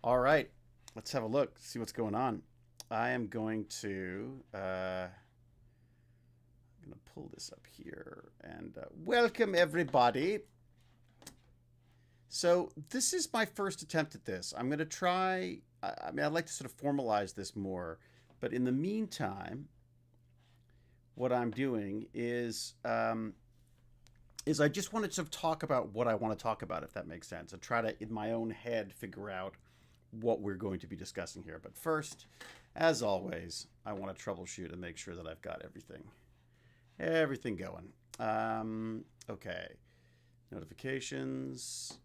All right, let's have a look, see what's going on. I am going to pull this up here and welcome everybody. So this is my first attempt at this. I'm going to try. I mean, I'd like to sort of formalize this more, but in the meantime, what I'm doing is I just want to sort of talk about what I want to talk about, if that makes sense, and try to, in my own head, figure out what we're going to be discussing here. But first, as always, I want to troubleshoot and make sure that I've got everything going. Okay, notifications.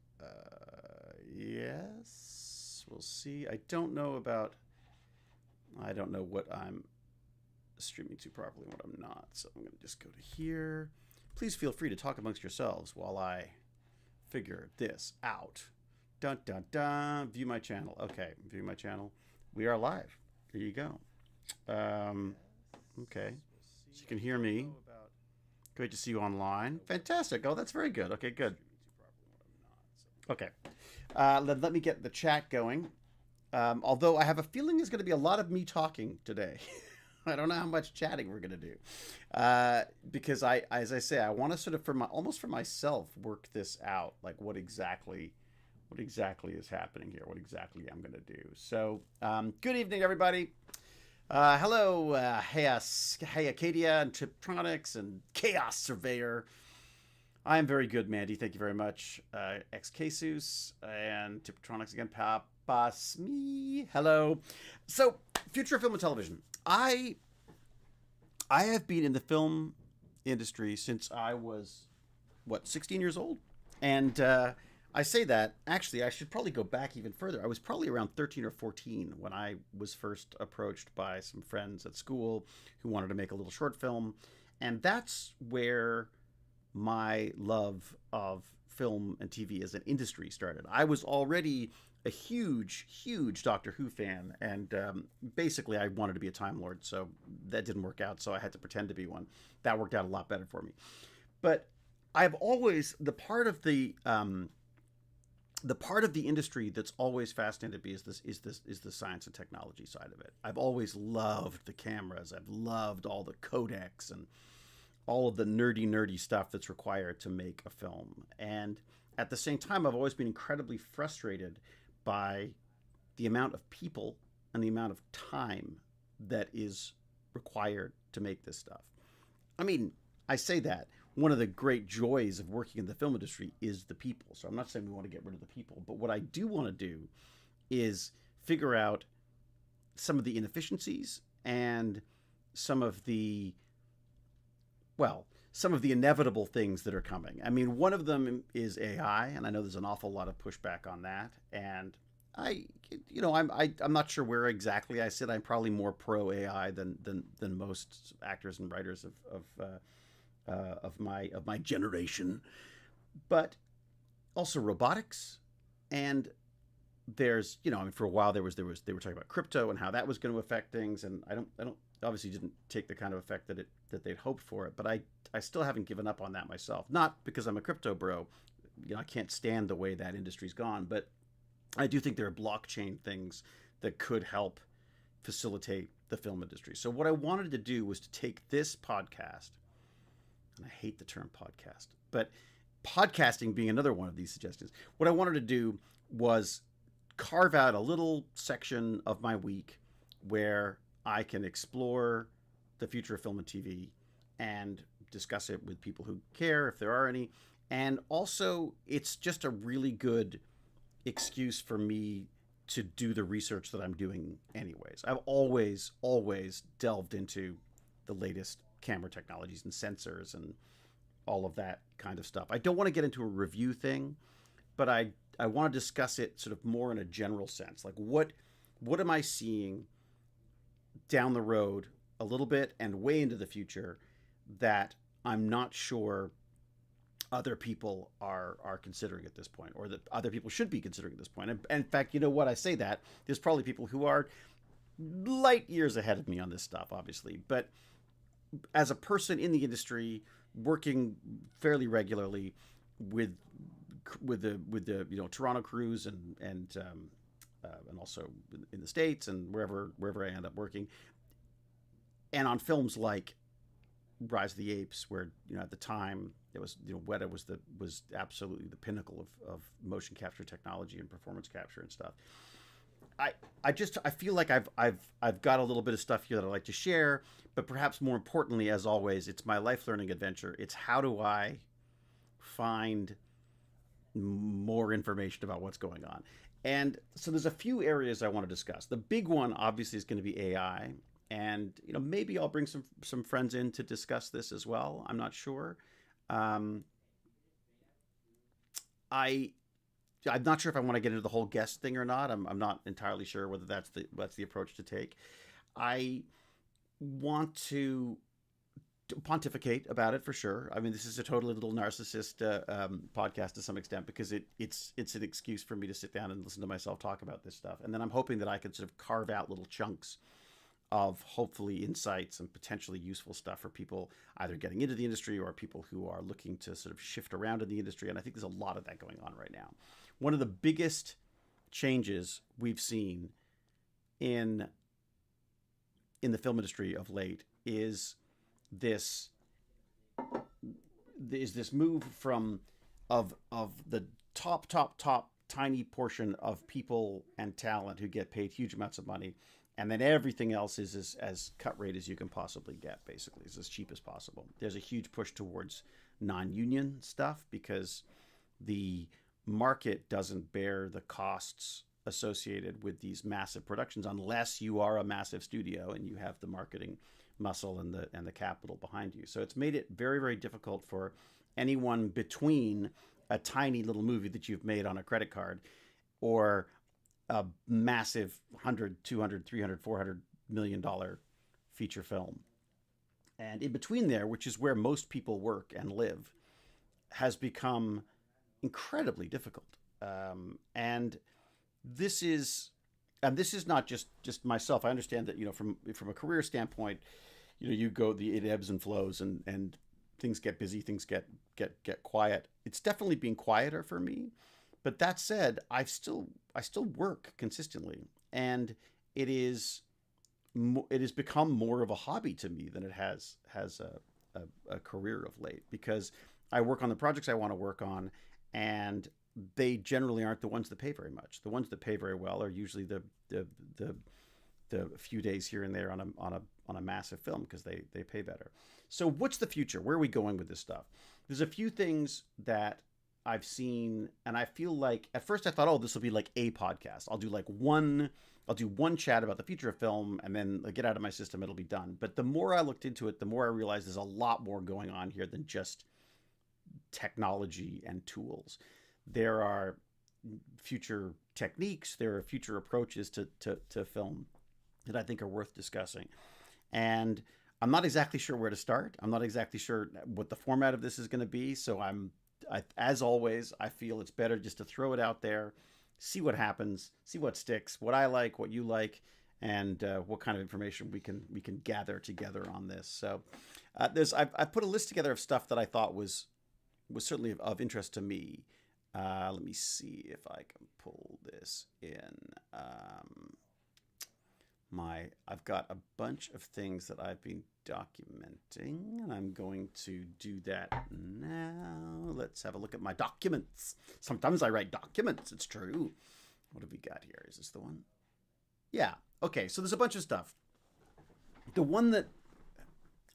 Yes, we'll see. I don't know what I'm streaming to properly and what I'm not. So I'm going to just go to here. Please feel free to talk amongst yourselves while I figure this out. Dun dun dun. View my channel. Okay, view my channel. We are live. There you go. Okay. So you can hear me. Great to see you online. Fantastic. Oh, that's very good. Okay, good. Okay. Let me get the chat going. Although I have a feeling there's going to be a lot of me talking today. I don't know how much chatting we're going to do, because as I say, I want to sort of almost for myself work this out, like what exactly is happening here, what exactly I'm going to do. So, good evening, everybody. Hello, hey Acadia and Tiptronics and Chaos Surveyor. I am very good, Mandy. Thank you very much. XKSUS and Tiptronics again. Papas me. Hello. So, future of film and television. I have been in the film industry since I was 16 years old, and I say that actually I should probably go back even further. I was probably around 13 or 14 when I was first approached by some friends at school who wanted to make a little short film, and that's where my love of film and TV as an industry started. I was already a huge Doctor Who fan, and basically I wanted to be a Time Lord, so that didn't work out, so I had to pretend to be one. That worked out a lot better for me. But I've always, the part of the industry that's always fascinated me is the science and technology side of it. I've always loved the cameras. I've loved all the codecs and all of the nerdy stuff that's required to make a film. And at the same time, I've always been incredibly frustrated by the amount of people and the amount of time that is required to make this stuff. I mean, I say that one of the great joys of working in the film industry is the people. So I'm not saying we want to get rid of the people, but what I do want to do is figure out some of the inefficiencies and some of the inevitable things that are coming. I mean, one of them is AI, and I know there's an awful lot of pushback on that. And I'm not sure where exactly I sit. I'm probably more pro AI than most actors and writers of my generation. But also robotics, and there's I mean, for a while they were talking about crypto and how that was going to affect things, and I don't obviously didn't take the kind of effect that they'd hoped for it, but I still haven't given up on that myself. Not because I'm a crypto bro, I can't stand the way that industry's gone, but I do think there are blockchain things that could help facilitate the film industry. So what I wanted to do was to take this podcast, and I hate the term podcast, but podcasting being another one of these suggestions. What I wanted to do was carve out a little section of my week where I can explore the future of film and TV and discuss it with people who care, if there are any. And also, it's just a really good excuse for me to do the research that I'm doing anyways. I've always delved into the latest camera technologies and sensors and all of that kind of stuff. I don't want to get into a review thing, but I want to discuss it sort of more in a general sense. Like what am I seeing down the road a little bit and way into the future that I'm not sure other people are considering at this point, or that other people should be considering at this point. And in fact, you know what? I say that there's probably people who are light years ahead of me on this stuff, obviously. But as a person in the industry, working fairly regularly with the Toronto crews and and also in the States and wherever I end up working, and on films like Rise of the Apes, where at the time it was Weta was absolutely the pinnacle of motion capture technology and performance capture and stuff. I I feel like I've got a little bit of stuff here that I'd like to share, but perhaps more importantly, as always, it's my life learning adventure. It's how do I find more information about what's going on. And so there's a few areas I want to discuss. The big one obviously is going to be AI, and maybe I'll bring some friends in to discuss this as well. I'm not sure. Um, I I'm not sure if I want to get into the whole guest thing or not. I'm not entirely sure whether that's the approach to take. I want to pontificate about it for sure. I mean, this is a totally little narcissist podcast to some extent because it's an excuse for me to sit down and listen to myself talk about this stuff, and then I'm hoping that I can sort of carve out little chunks of hopefully insights and potentially useful stuff for people either getting into the industry or people who are looking to sort of shift around in the industry. And I think there's a lot of that going on right now. One of the biggest changes we've seen in the film industry of late this is this move from of the top tiny portion of people and talent who get paid huge amounts of money, and then everything else is as cut rate as you can possibly get. Basically, is as cheap as possible. There's a huge push towards non-union stuff because the market doesn't bear the costs associated with these massive productions unless you are a massive studio and you have the marketing muscle and the capital behind you. So it's made it very, very difficult for anyone between a tiny little movie that you've made on a credit card or a massive 100, 200, 300, 400 million dollar feature film. And in between there, which is where most people work and live, has become incredibly difficult. And this is this is not just myself. I understand that from a career standpoint, you go it ebbs and flows, and things get busy, things get quiet. It's definitely been quieter for me, but that said, I still work consistently, and it has become more of a hobby to me than it has a career of late, because I work on the projects I want to work on, and they generally aren't the ones that pay very much. The ones that pay very well are usually the few days here and there on a massive film because they pay better. So what's the future? Where are we going with this stuff? There's a few things that I've seen, and I feel like at first I thought, oh, this will be like a podcast. I'll do one chat about the future of film, and then get out of my system, it'll be done. But the more I looked into it, the more I realized there's a lot more going on here than just technology and tools. There are future techniques, there are future approaches to film that I think are worth discussing. And I'm not exactly sure where to start. I'm not exactly sure what the format of this is going to be. So as always, I feel it's better just to throw it out there, see what happens, see what sticks, what I like, what you like, and what kind of information we can gather together on this. So I've put a list together of stuff that I thought was certainly of interest to me. Let me see if I can pull this in. I've got a bunch of things that I've been documenting, and I'm going to do that now. Let's have a look at my documents. Sometimes I write documents, it's true. What have we got here? Is this the one? Yeah. Okay, so there's a bunch of stuff. The one that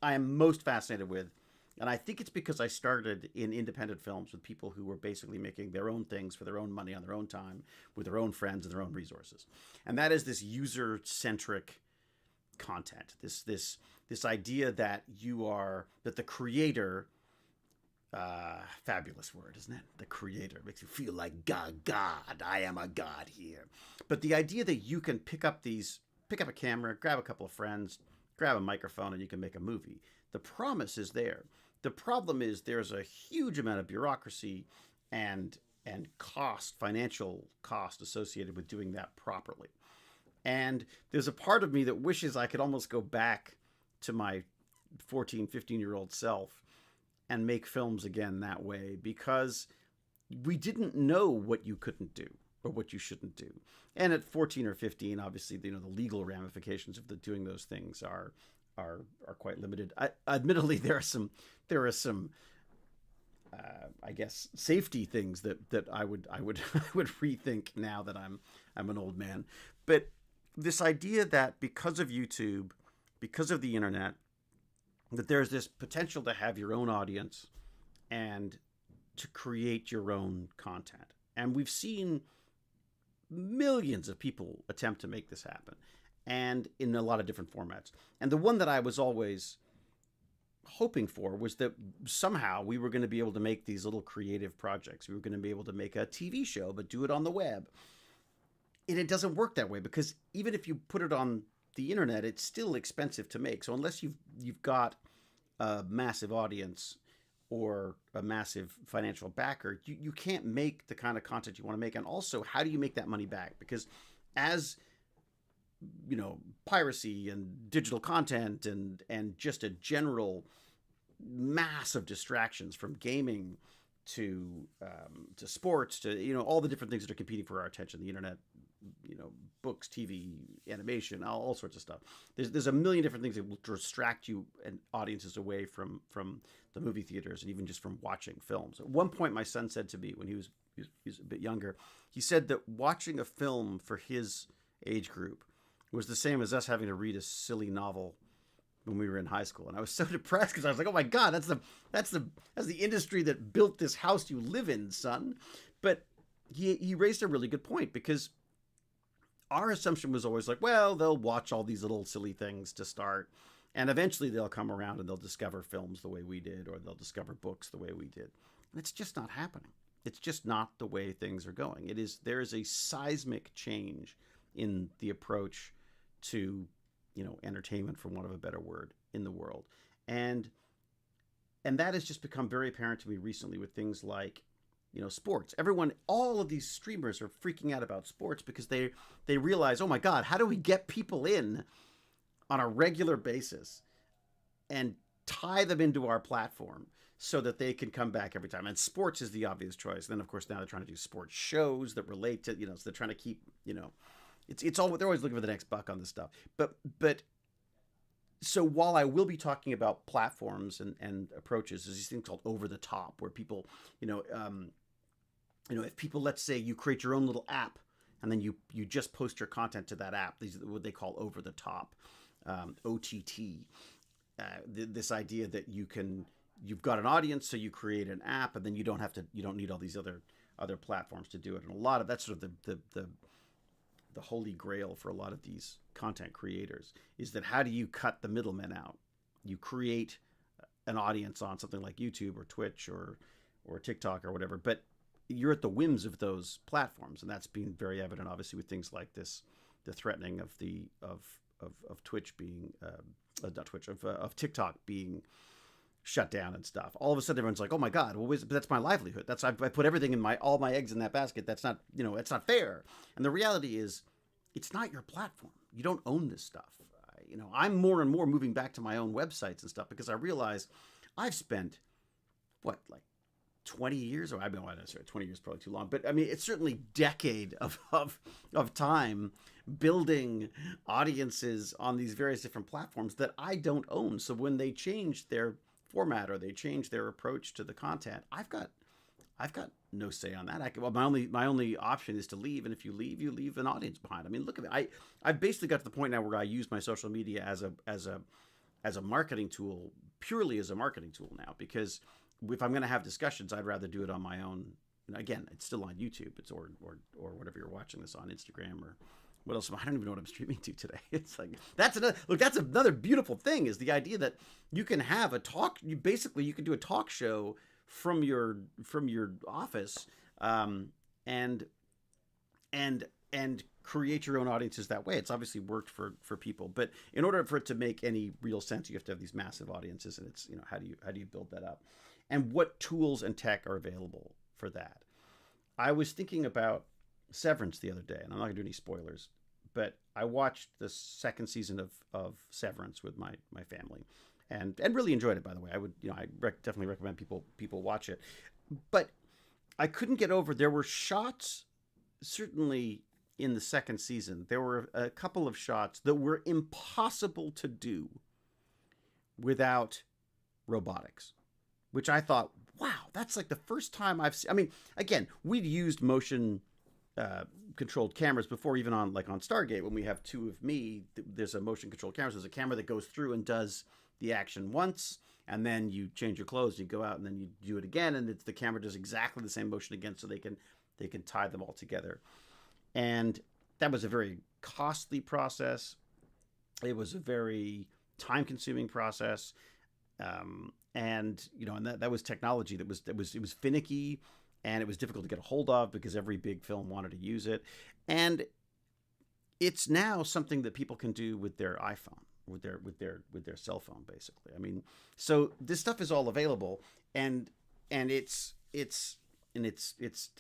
I am most fascinated with, and I think it's because I started in independent films with people who were basically making their own things for their own money on their own time with their own friends and their own resources. And that is this user-centric content. This idea that that the creator, fabulous word, isn't it? The creator makes you feel like God, I am a God here. But the idea that you can pick up a camera, grab a couple of friends, grab a microphone, and you can make a movie. The promise is there. The problem is there's a huge amount of bureaucracy and financial cost associated with doing that properly. And there's a part of me that wishes I could almost go back to my 14, 15-year-old self and make films again that way, because we didn't know what you couldn't do. or what you shouldn't do. And at 14 or 15, obviously, you know, the legal ramifications of doing those things are quite limited. Admittedly, there are some I guess safety things that I would I would rethink now that I'm an old man. But this idea that because of YouTube, because of the internet, that there's this potential to have your own audience and to create your own content. And we've seen millions of people attempt to make this happen, and in a lot of different formats. And the one that I was always hoping for was that somehow we were going to be able to make these little creative projects. We were going to be able to make a TV show, but do it on the web. And it doesn't work that way, because even if you put it on the internet, it's still expensive to make. So unless you've got a massive audience or a massive financial backer, you can't make the kind of content you want to make. And also, how do you make that money back? Because as you know, piracy and digital content and just a general mass of distractions, from gaming to sports, to, you know, all the different things that are competing for our attention, the internet, you know, books, TV, animation, all sorts of stuff. There's a million different things that will distract you and audiences away from the movie theaters, and even just from watching films. At one point, my son said to me, when he was a bit younger, he said that watching a film for his age group was the same as us having to read a silly novel when we were in high school. And I was so depressed, because I was like, oh my God, that's the industry that built this house you live in, son. But he raised a really good point, because our assumption was always like, well, they'll watch all these little silly things to start, and eventually they'll come around and they'll discover films the way we did, or they'll discover books the way we did. And it's just not happening. It's just not the way things are going. There is a seismic change in the approach to, you know, entertainment, for want of a better word, in the world. And that has just become very apparent to me recently with things like, you know, sports. All of these streamers are freaking out about sports, because they realize, oh my God, how do we get people in on a regular basis and tie them into our platform so that they can come back every time? And sports is the obvious choice. Then, of course, now they're trying to do sports shows that relate to, you know, so they're trying to keep, you know, it's all, they're always looking for the next buck on this stuff. But so while I will be talking about platforms and approaches, there's these things called over the top, where people, if people, let's say you create your own little app, and then you just post your content to that app. These are what they call over the top, OTT. This idea that you've got an audience, so you create an app, and then you don't need all these other platforms to do it. And a lot of that's sort of the holy grail for a lot of these content creators, is that how do you cut the middlemen out? You create an audience on something like YouTube or Twitch or TikTok or whatever, but you're at the whims of those platforms. And that's been very evident, obviously, with things like this, the threatening of Twitch being, not Twitch, of TikTok being shut down and stuff. All of a sudden, everyone's like, "Oh my God, but that's my livelihood. I put everything in all my eggs in that basket. That's not, it's not fair." And the reality is, it's not your platform. You don't own this stuff. I'm more and more moving back to my own websites and stuff, because I realize I've spent 20 years, or I don't know, 20 years is probably too long, but I mean, it's certainly decade of time building audiences on these various different platforms that I don't own. So when they change their format, or they change their approach to the content, I've got no say on that. My only option is to leave, and if you leave an audience behind. I mean, look at me. I've basically got to the point now where I use my social media as a marketing tool, purely as a marketing tool now, because if I'm going to have discussions, I'd rather do it on my own. And again, it's still on YouTube, or whatever you're watching this on, Instagram, or what else? I don't even know what I'm streaming to today. It's like, that's another beautiful thing, is the idea that you can have a talk. You can do a talk show from your office, and create your own audiences that way. It's obviously worked for people, but in order for it to make any real sense, you have to have these massive audiences, and it's, how do you build that up, and what tools and tech are available for that? I was thinking about Severance the other day, and I'm not gonna do any spoilers, but I watched the second season of Severance with my family, and really enjoyed it, by the way. I would, definitely recommend people watch it. But I couldn't get over, there were shots certainly in the second season, there were a couple of shots that were impossible to do without robotics, which I thought, wow, that's like the first time I've seen. I mean, again, we'd used motion uh, controlled cameras before, even on like on Stargate when we have two of me. There's a motion controlled camera. So there's a camera that goes through and does the action once, and then you change your clothes, you go out, and then you do it again, and it's the camera does exactly the same motion again, so they can tie them all together. And that was a very costly process. It was a very time consuming process. And and that was technology it was finicky, and it was difficult to get a hold of because every big film wanted to use it. And it's now something that people can do with their iPhone, with their cell phone, basically. I mean, so this stuff is all available, and it's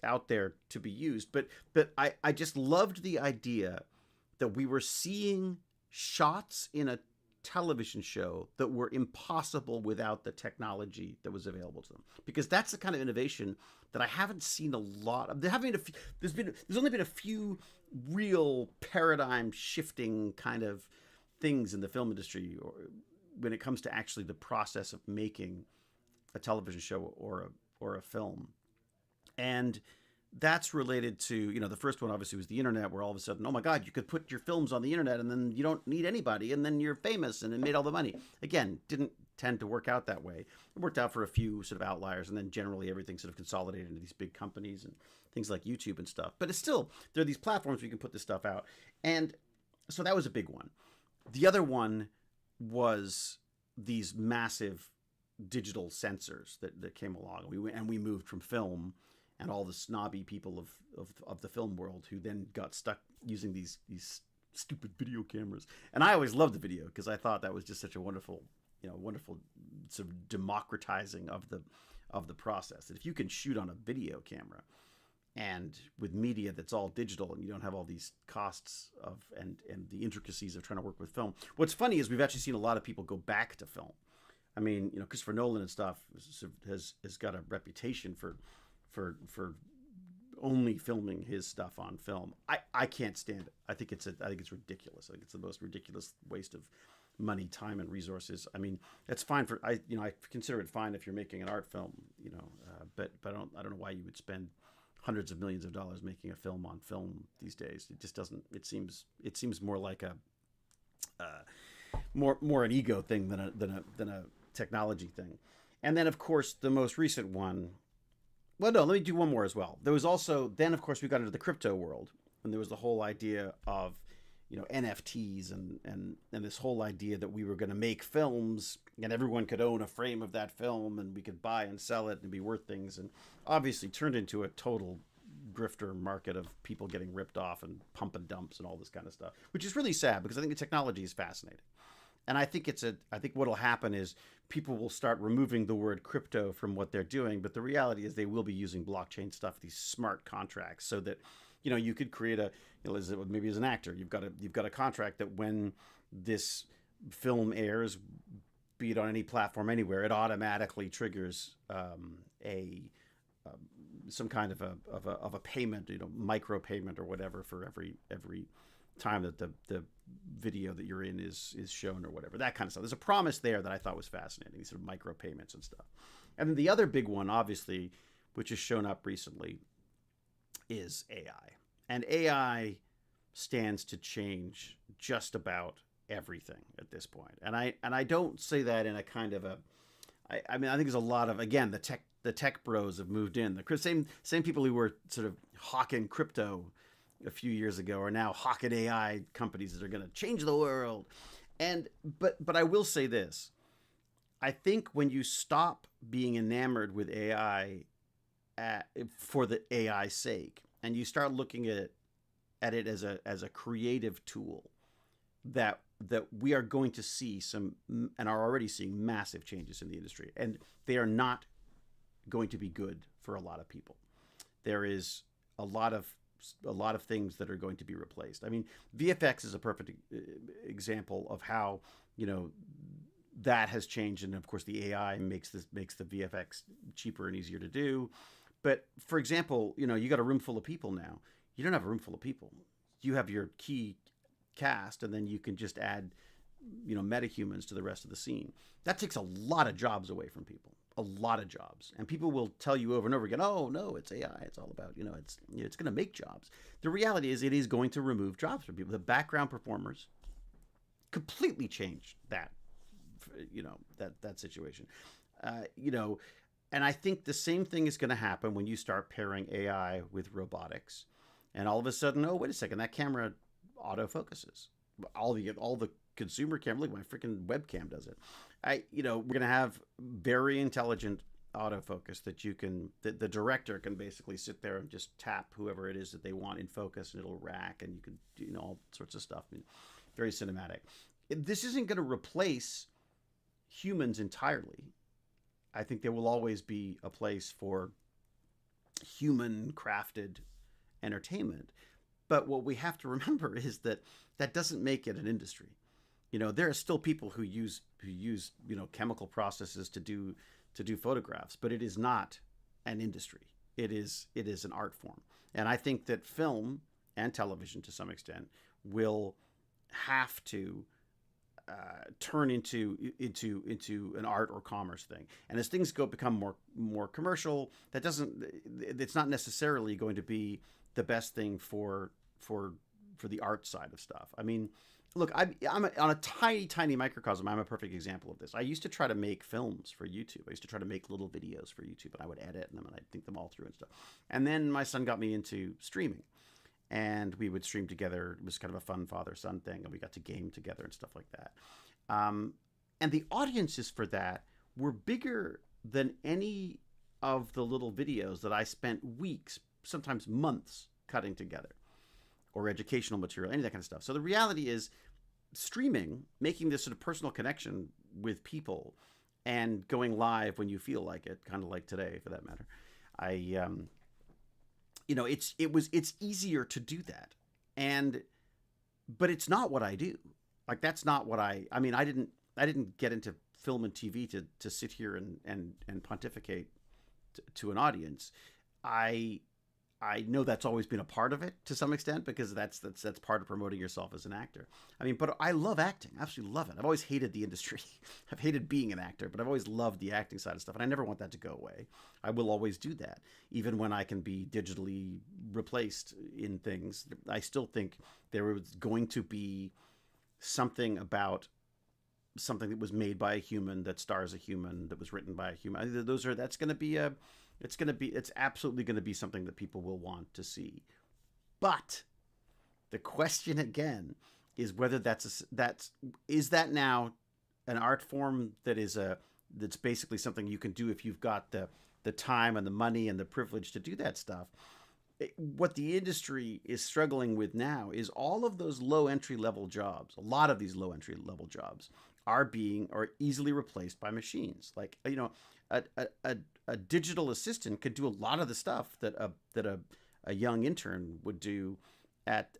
out there to be used. But I just loved the idea that we were seeing shots in a television show that were impossible without the technology that was available to them, because that's the kind of innovation that I haven't seen a lot of. There's only been a few real paradigm shifting kind of things in the film industry, or when it comes to actually the process of making a television show or a film. And that's related to, the first one obviously was the internet, where all of a sudden, oh my God, you could put your films on the internet and then you don't need anybody, and then you're famous and it made all the money. Again, didn't tend to work out that way. It worked out for a few sort of outliers, and then generally everything sort of consolidated into these big companies and things like YouTube and stuff. But it's still, there are these platforms where you can put this stuff out. And so that was a big one. The other one was these massive digital sensors that came along. We moved from film, and all the snobby people of the film world who then got stuck using these stupid video cameras. And I always loved the video because I thought that was just such a wonderful sort of democratizing of the process. That if you can shoot on a video camera, and with media that's all digital, and you don't have all these costs of and the intricacies of trying to work with film. What's funny is we've actually seen a lot of people go back to film. I mean, Christopher Nolan and stuff has got a reputation for only filming his stuff on film. I can't stand it. I think it's ridiculous. I think it's the most ridiculous waste of money, time, and resources. I mean, it's fine I consider it fine if you're making an art film, but I don't know why you would spend hundreds of millions of dollars making a film on film these days. It just doesn't. It seems more like a more an ego thing than a technology thing. And then of course the most recent one. Well, no, let me do one more as well. There was also, then of course we got into the crypto world, and there was the whole idea of, NFTs and this whole idea that we were going to make films and everyone could own a frame of that film and we could buy and sell it and be worth things, and obviously turned into a total grifter market of people getting ripped off and pump and dumps and all this kind of stuff, which is really sad because I think the technology is fascinating. And I think what'll happen is people will start removing the word crypto from what they're doing, but the reality is they will be using blockchain stuff, these smart contracts, so that you could create maybe as an actor, you've got a contract that when this film airs, be it on any platform anywhere, it automatically triggers a some kind of a payment, micro payment or whatever for every time that the video that you're in is shown or whatever, that kind of stuff. There's a promise there that I thought was fascinating, these sort of micro payments and stuff. And then the other big one, obviously, which has shown up recently, is AI. And AI stands to change just about everything at this point. And I don't say that in a kind of I mean, I think there's a lot of, again, the tech bros have moved in. The same people who were sort of hawking crypto a few years ago are now hawking AI companies that are going to change the world. And but I will say this. I think when you stop being enamored with AI for the AI's sake, and you start looking at it as a creative tool, that we are going to see some, and are already seeing, massive changes in the industry, and they are not going to be good for a lot of people. There is a lot of things that are going to be replaced. I mean, VFX is a perfect example of how that has changed, and of course the AI makes the VFX cheaper and easier to do. But for example, you got a room full of people now. you don't have a room full of people. You have your key cast, and then you can just add, metahumans to the rest of the scene. That takes a lot of jobs away from people. A lot of jobs. And people will tell you over and over again, oh, no, it's AI. It's all about, it's going to make jobs. The reality is it is going to remove jobs from people. The background performers completely changed that, that situation. And I think the same thing is going to happen when you start pairing AI with robotics. And all of a sudden, oh, wait a second, that camera autofocuses. All the consumer camera, look, my freaking webcam does it. We're going to have very intelligent autofocus that the director can basically sit there and just tap whoever it is that they want in focus, and it'll rack, and you can do all sorts of stuff. I mean, very cinematic. This isn't going to replace humans entirely. I think there will always be a place for human crafted entertainment. But what we have to remember is that doesn't make it an industry. There are still people who use chemical processes to do photographs, but it is not an industry. It is an art form. And I think that film and television, to some extent, will have to turn into an art or commerce thing. And as things become more commercial, it's not necessarily going to be the best thing for the art side of stuff. I mean, look, I'm on a tiny microcosm. I'm a perfect example of this. I used to try to make films for YouTube. I used to try to make little videos for YouTube, and I would edit them and I'd think them all through and stuff. And then my son got me into streaming, and we would stream together. It was kind of a fun father-son thing, and we got to game together and stuff like that. And the audiences for that were bigger than any of the little videos that I spent weeks, sometimes months, cutting together, or educational material, any of that kind of stuff. So the reality is, streaming, making this sort of personal connection with people and going live when you feel like it, kind of like today for that matter, it's easier to do that. But it's not what I do. Like, that's not what I didn't get into film and TV to sit here and pontificate to an audience. I know that's always been a part of it to some extent, because that's part of promoting yourself as an actor. I mean, but I love acting. I absolutely love it. I've always hated the industry. I've hated being an actor, but I've always loved the acting side of stuff, and I never want that to go away. I will always do that. Even when I can be digitally replaced in things, I still think there was going to be something about something that was made by a human, that stars a human, that was written by a human. It's absolutely going to be something that people will want to see. But the question again is whether is that now an art form that's basically something you can do if you've got the time and the money and the privilege to do that stuff. What the industry is struggling with now is all of those low entry level jobs. A lot of these low entry level jobs are easily replaced by machines. Like, a digital assistant could do a lot of the stuff that a young intern would do at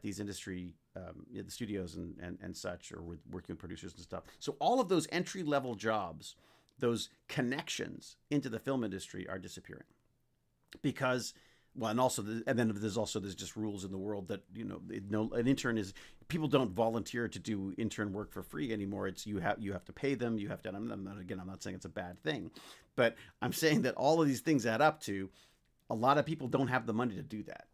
these industry the studios and such, or with working with producers and stuff. So all of those entry level jobs, those connections into the film industry, are disappearing. Because, well, and then there's just rules in the world that an intern is, people don't volunteer to do intern work for free anymore. It's you have to pay them. You have to. I'm not saying it's a bad thing, but I'm saying that all of these things add up to a lot of people don't have the money to do that.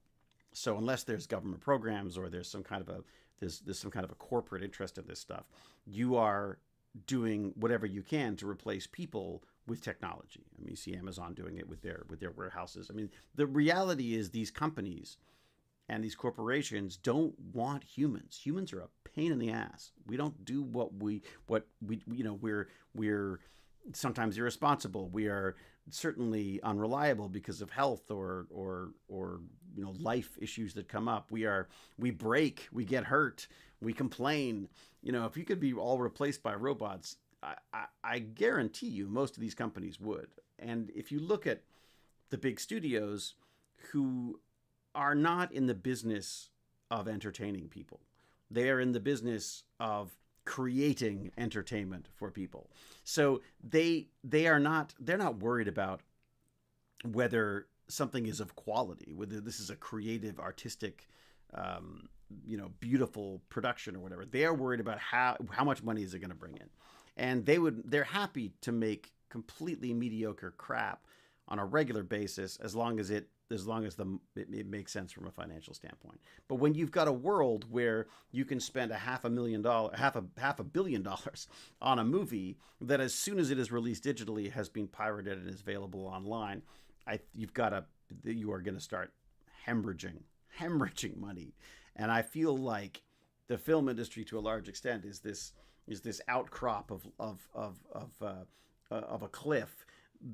So unless there's government programs, or there's some kind of a corporate interest in this stuff, you are doing whatever you can to replace people with technology. I mean, you see Amazon doing it with their warehouses. I mean, the reality is these companies and these corporations don't want humans. Humans are a pain in the ass. We don't do we're sometimes irresponsible. We are certainly unreliable because of health or life issues that come up. We break, we get hurt, we complain. If you could be all replaced by robots, I guarantee you most of these companies would. And if you look at the big studios, who are not in the business of entertaining people, they are in the business of creating entertainment for people. So they're not worried about whether something is of quality, whether this is a creative, artistic, beautiful production or whatever. They're worried about how much money is it going to bring in, and they're happy to make completely mediocre crap on a regular basis as long as it makes sense from a financial standpoint. But when you've got a world where you can spend a $500 million on a movie that, as soon as it is released digitally, has been pirated and is available online, you are going to start hemorrhaging money. And I feel like the film industry, to a large extent, is this outcrop of a cliff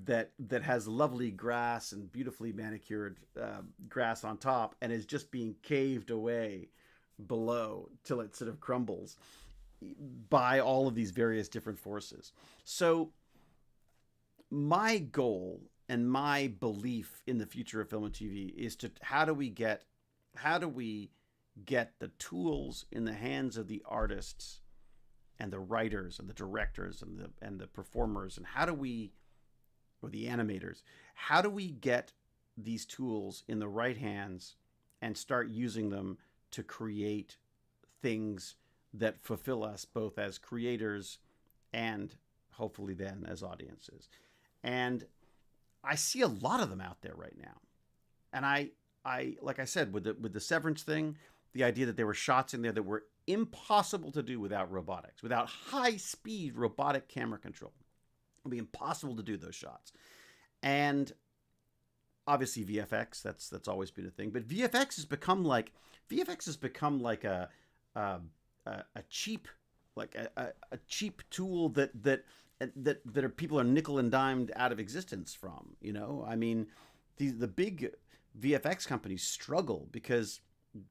that has lovely grass and beautifully manicured grass on top, and is just being caved away below till it sort of crumbles by all of these various different forces. So my goal and my belief in the future of film and TV is to how do we get the tools in the hands of the artists and the writers and the directors and the performers, and or the animators, how do we get these tools in the right hands and start using them to create things that fulfill us both as creators and hopefully then as audiences? And I see a lot of them out there right now. And I like I said, with the Severance thing, the idea that there were shots in there that were impossible to do without robotics, without high speed robotic camera control. It would be impossible to do those shots. And obviously VFX, that's always been a thing. But VFX has become like a cheap cheap tool that people are nickel and dimed out of existence from. I mean, the big VFX companies struggle because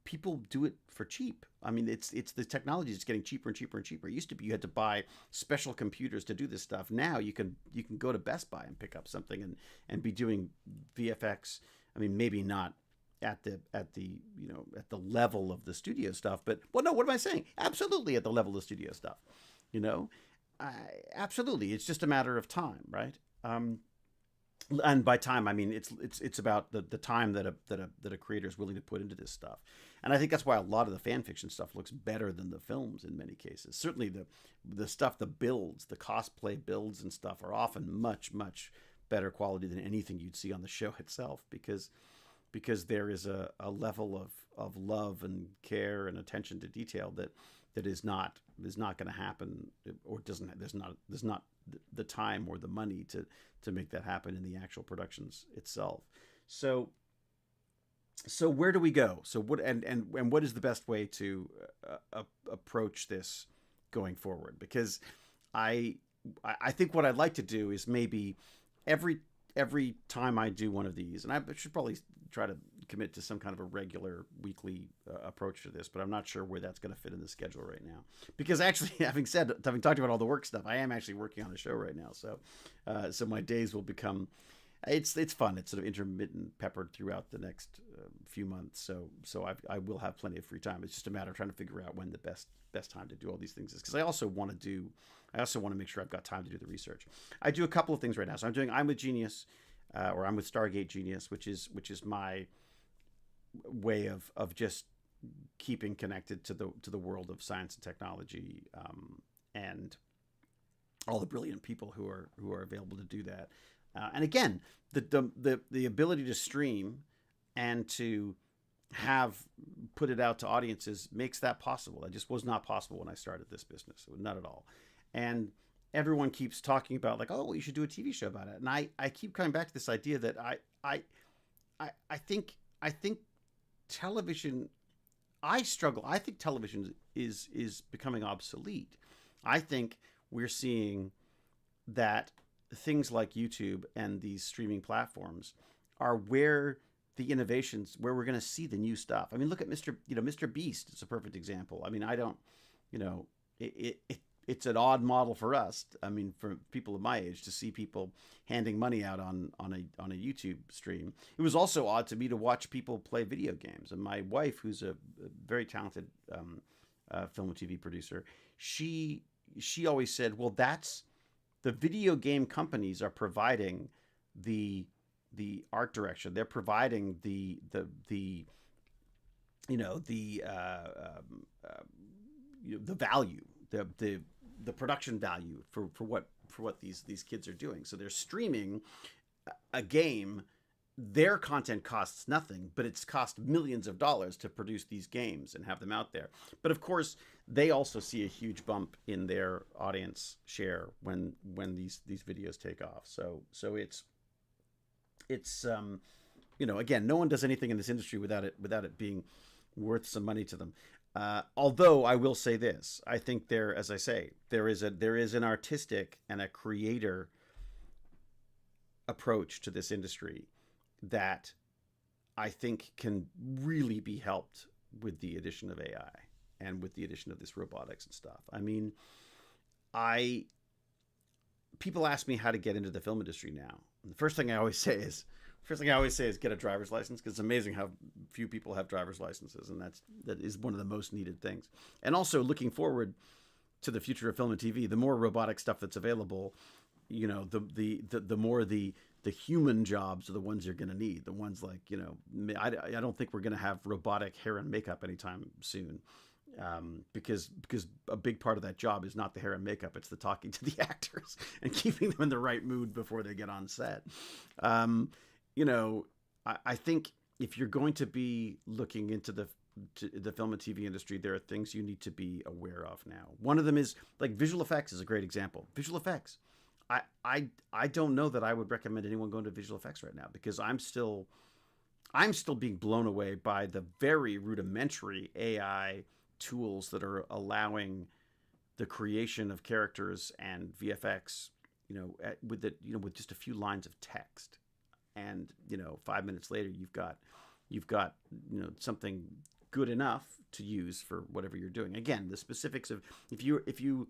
people do it for cheap. I mean, it's the technology is getting cheaper and cheaper and cheaper. It used to be you had to buy special computers to do this stuff. Now you can go to Best Buy and pick up something and be doing VFX. I mean, maybe not at the level of the studio stuff, but what am I saying? Absolutely at the level of the studio stuff. Absolutely. It's just a matter of time, right? And by time, I mean it's about the time that a creator is willing to put into this stuff. And I think that's why a lot of the fan fiction stuff looks better than the films in many cases. Certainly the stuff, the cosplay builds and stuff are often much better quality than anything you'd see on the show itself, because there is a level of love and care and attention to detail that is not going to happen, or there's not the time or the money to make that happen in the actual productions itself. So where do we go? So what and what is the best way to approach this going forward? Because I think what I'd like to do is maybe every time I do one of these, and I should probably try to commit to some kind of a regular weekly approach to this, but I'm not sure where that's going to fit in the schedule right now. Because actually, having talked about all the work stuff, I am actually working on a show right now. So my days will become, it's fun. It's sort of intermittent, peppered throughout the next few months. So I will have plenty of free time. It's just a matter of trying to figure out when the best time to do all these things is. Because I also want to make sure I've got time to do the research. I do a couple of things right now. So I'm with Genius, or I'm with Stargate Genius, which is my way of just keeping connected to the world of science and technology, and all the brilliant people who are available to do that. And again, the ability to stream and to put it out to audiences makes that possible. That just was not possible when I started this business. Not at all. And everyone keeps talking about, like, oh, well, you should do a TV show about it. And I keep coming back to this idea that I think television, I struggle. I think television is becoming obsolete. I think we're seeing that things like YouTube and these streaming platforms are where the innovations, where we're going to see the new stuff. I mean, look at Mr. Beast. It's a perfect example. I mean, it's an odd model for us. I mean, for people of my age, to see people handing money out on a YouTube stream. It was also odd to me to watch people play video games. And my wife, who's a very talented film and TV producer, she always said, well, that's the video game companies are providing the the art direction. They're providing the you know the you know, the value, the production value for what these kids are doing. So they're streaming a game. Their content costs nothing, but it's cost millions of dollars to produce these games and have them out there. But of course, they also see a huge bump in their audience share when these videos take off. So it's you know, again, no one does anything in this industry without it being worth some money to them. Although I will say this, I think there, as I say, there is an artistic and a creator approach to this industry that I think can really be helped with the addition of AI and with the addition of this robotics and stuff. I mean, I people ask me how to get into the film industry now. And the first thing I always say is get a driver's license, because it's amazing how few people have driver's licenses, and that is one of the most needed things. And also, looking forward to the future of film and TV, the more robotic stuff that's available, you know, the more the human jobs are the ones you're going to need. The ones like, you know, I don't think we're going to have robotic hair and makeup anytime soon, because a big part of that job is not the hair and makeup; it's the talking to the actors and keeping them in the right mood before they get on set. You know, I think if you're going to be looking into the film and TV industry, there are things you need to be aware of now. One of them is, like, visual effects is a great example. Visual effects. I don't know that I would recommend anyone going to visual effects right now, because I'm still being blown away by the very rudimentary AI tools that are allowing the creation of characters and VFX, you know, with just a few lines of text. And, you know, 5 minutes later, you've got, you know, something good enough to use for whatever you're doing. Again, the specifics of if you,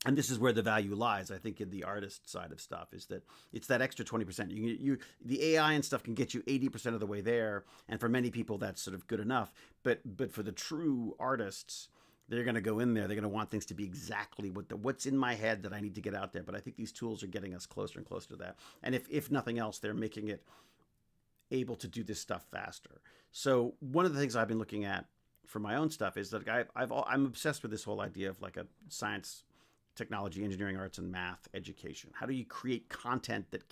and this is where the value lies, I think, in the artist side of stuff, is that it's that extra 20%. The AI and stuff can get you 80% of the way there, and for many people that's sort of good enough. But for the true artists, they're going to go in there. They're going to want things to be exactly what's in my head that I need to get out there. But I think these tools are getting us closer and closer to that. And if nothing else, they're making it able to do this stuff faster. So one of the things I've been looking at for my own stuff is that I'm obsessed with this whole idea of like a science, technology, engineering, arts, and math education. How do you create content that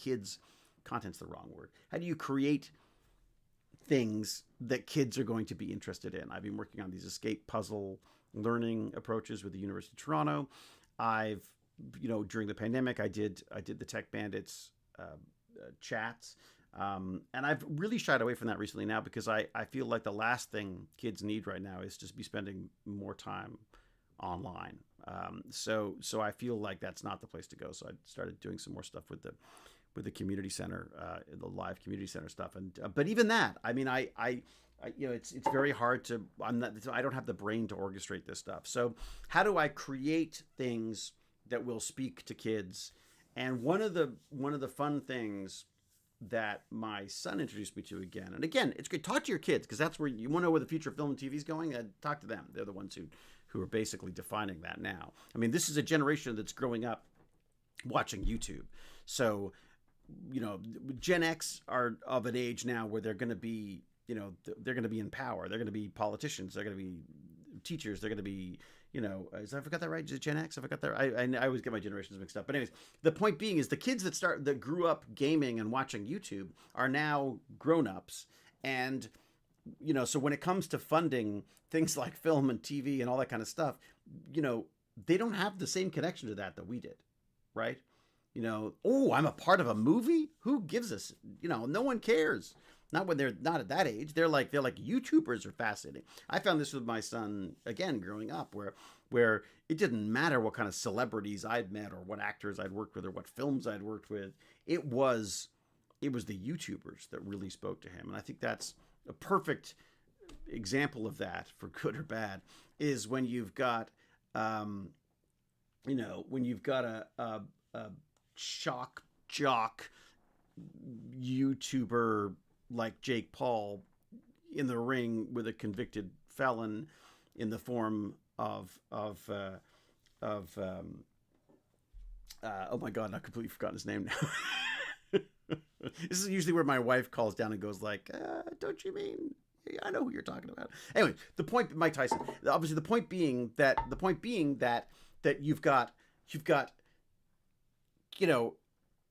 content's the wrong word. How do you create things that kids are going to be interested in? I've been working on these escape puzzle learning approaches with the University of Toronto. I've, you know, during the pandemic, I did the Tech Bandits chats. And I've really shied away from that recently now, because I feel like the last thing kids need right now is just be spending more time online. So I feel like that's not the place to go. So I started doing some more stuff with the community center, the live community center stuff. And but even that, I mean, I you know, it's very hard to. I don't have the brain to orchestrate this stuff. So how do I create things that will speak to kids? And one of the fun things that my son introduced me to again, and again, it's great. Talk to your kids, because that's where you want to know where the future of film and TV is going. Talk to them. They're the ones who are basically defining that now. I mean, this is a generation that's growing up watching YouTube. So, you know, Gen X are of an age now where they're going to be, you know, they're going to be in power. They're going to be politicians. They're going to be teachers. They're going to be, you know, I forgot that right? Is it Gen X? I forgot that. I always get my generations mixed up. But anyways, the point being is the kids that grew up gaming and watching YouTube are now grown-ups. And, you know, so when it comes to funding things like film and TV and all that kind of stuff, you know, they don't have the same connection to that we did, right? You know, oh, I'm a part of a movie? Who gives us, you know, no one cares. Not when they're not at that age. They're like YouTubers are fascinating. I found this with my son again growing up, where it didn't matter what kind of celebrities I'd met or what actors I'd worked with or what films I'd worked with. It was the YouTubers that really spoke to him. And I think that's a perfect example of that, for good or bad, is when you've got you know, when you've got a shock jock YouTuber like Jake Paul in the ring with a convicted felon in the form of oh my God, I've completely forgotten his name now. This is usually where my wife calls down and goes like, "Don't you mean? I know who you're talking about." Anyway, the point, Mike Tyson. Obviously, the point being that you've got you know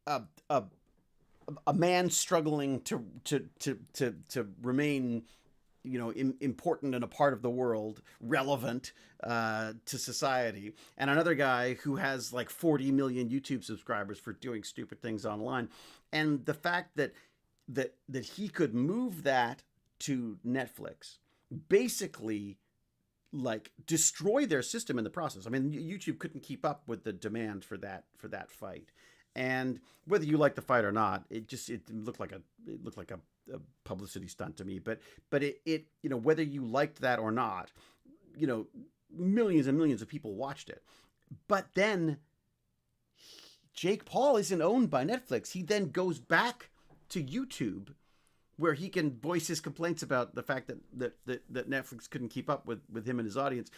a a, a man struggling to remain important and a part of the world, relevant to society, and another guy who has like 40 million YouTube subscribers for doing stupid things online, and the fact that he could move that to Netflix, basically like destroy their system in the process. I mean, YouTube couldn't keep up with the demand for that fight. And whether you like the fight or not, it looked like a publicity stunt to me. But it whether you liked that or not, millions and millions of people watched it. But then Jake Paul isn't owned by Netflix. He then goes back to YouTube, where he can voice his complaints about the fact that Netflix couldn't keep up with him and his audience.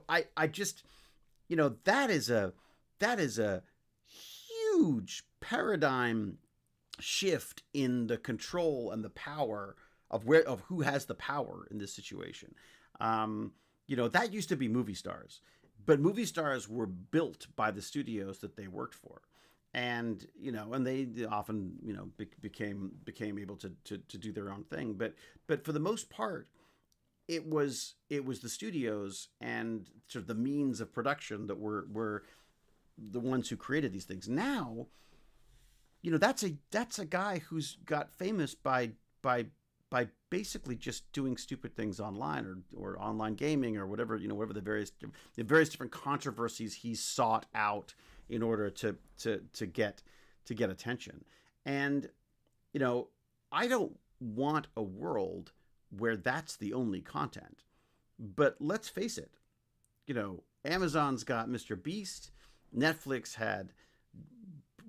I just, that is a huge paradigm shift in the control and the power of who has the power in this situation. That used to be movie stars, but movie stars were built by the studios that they worked for. And they often became able to do their own thing, but for the most part, it was the studios and sort of the means of production that were the ones who created these things. Now, that's a guy who's got famous by basically just doing stupid things online or online gaming or whatever the various different controversies he's sought out in order to get attention. And I don't want a world where that's the only content. But let's face it, Amazon's got Mr. Beast. Netflix had,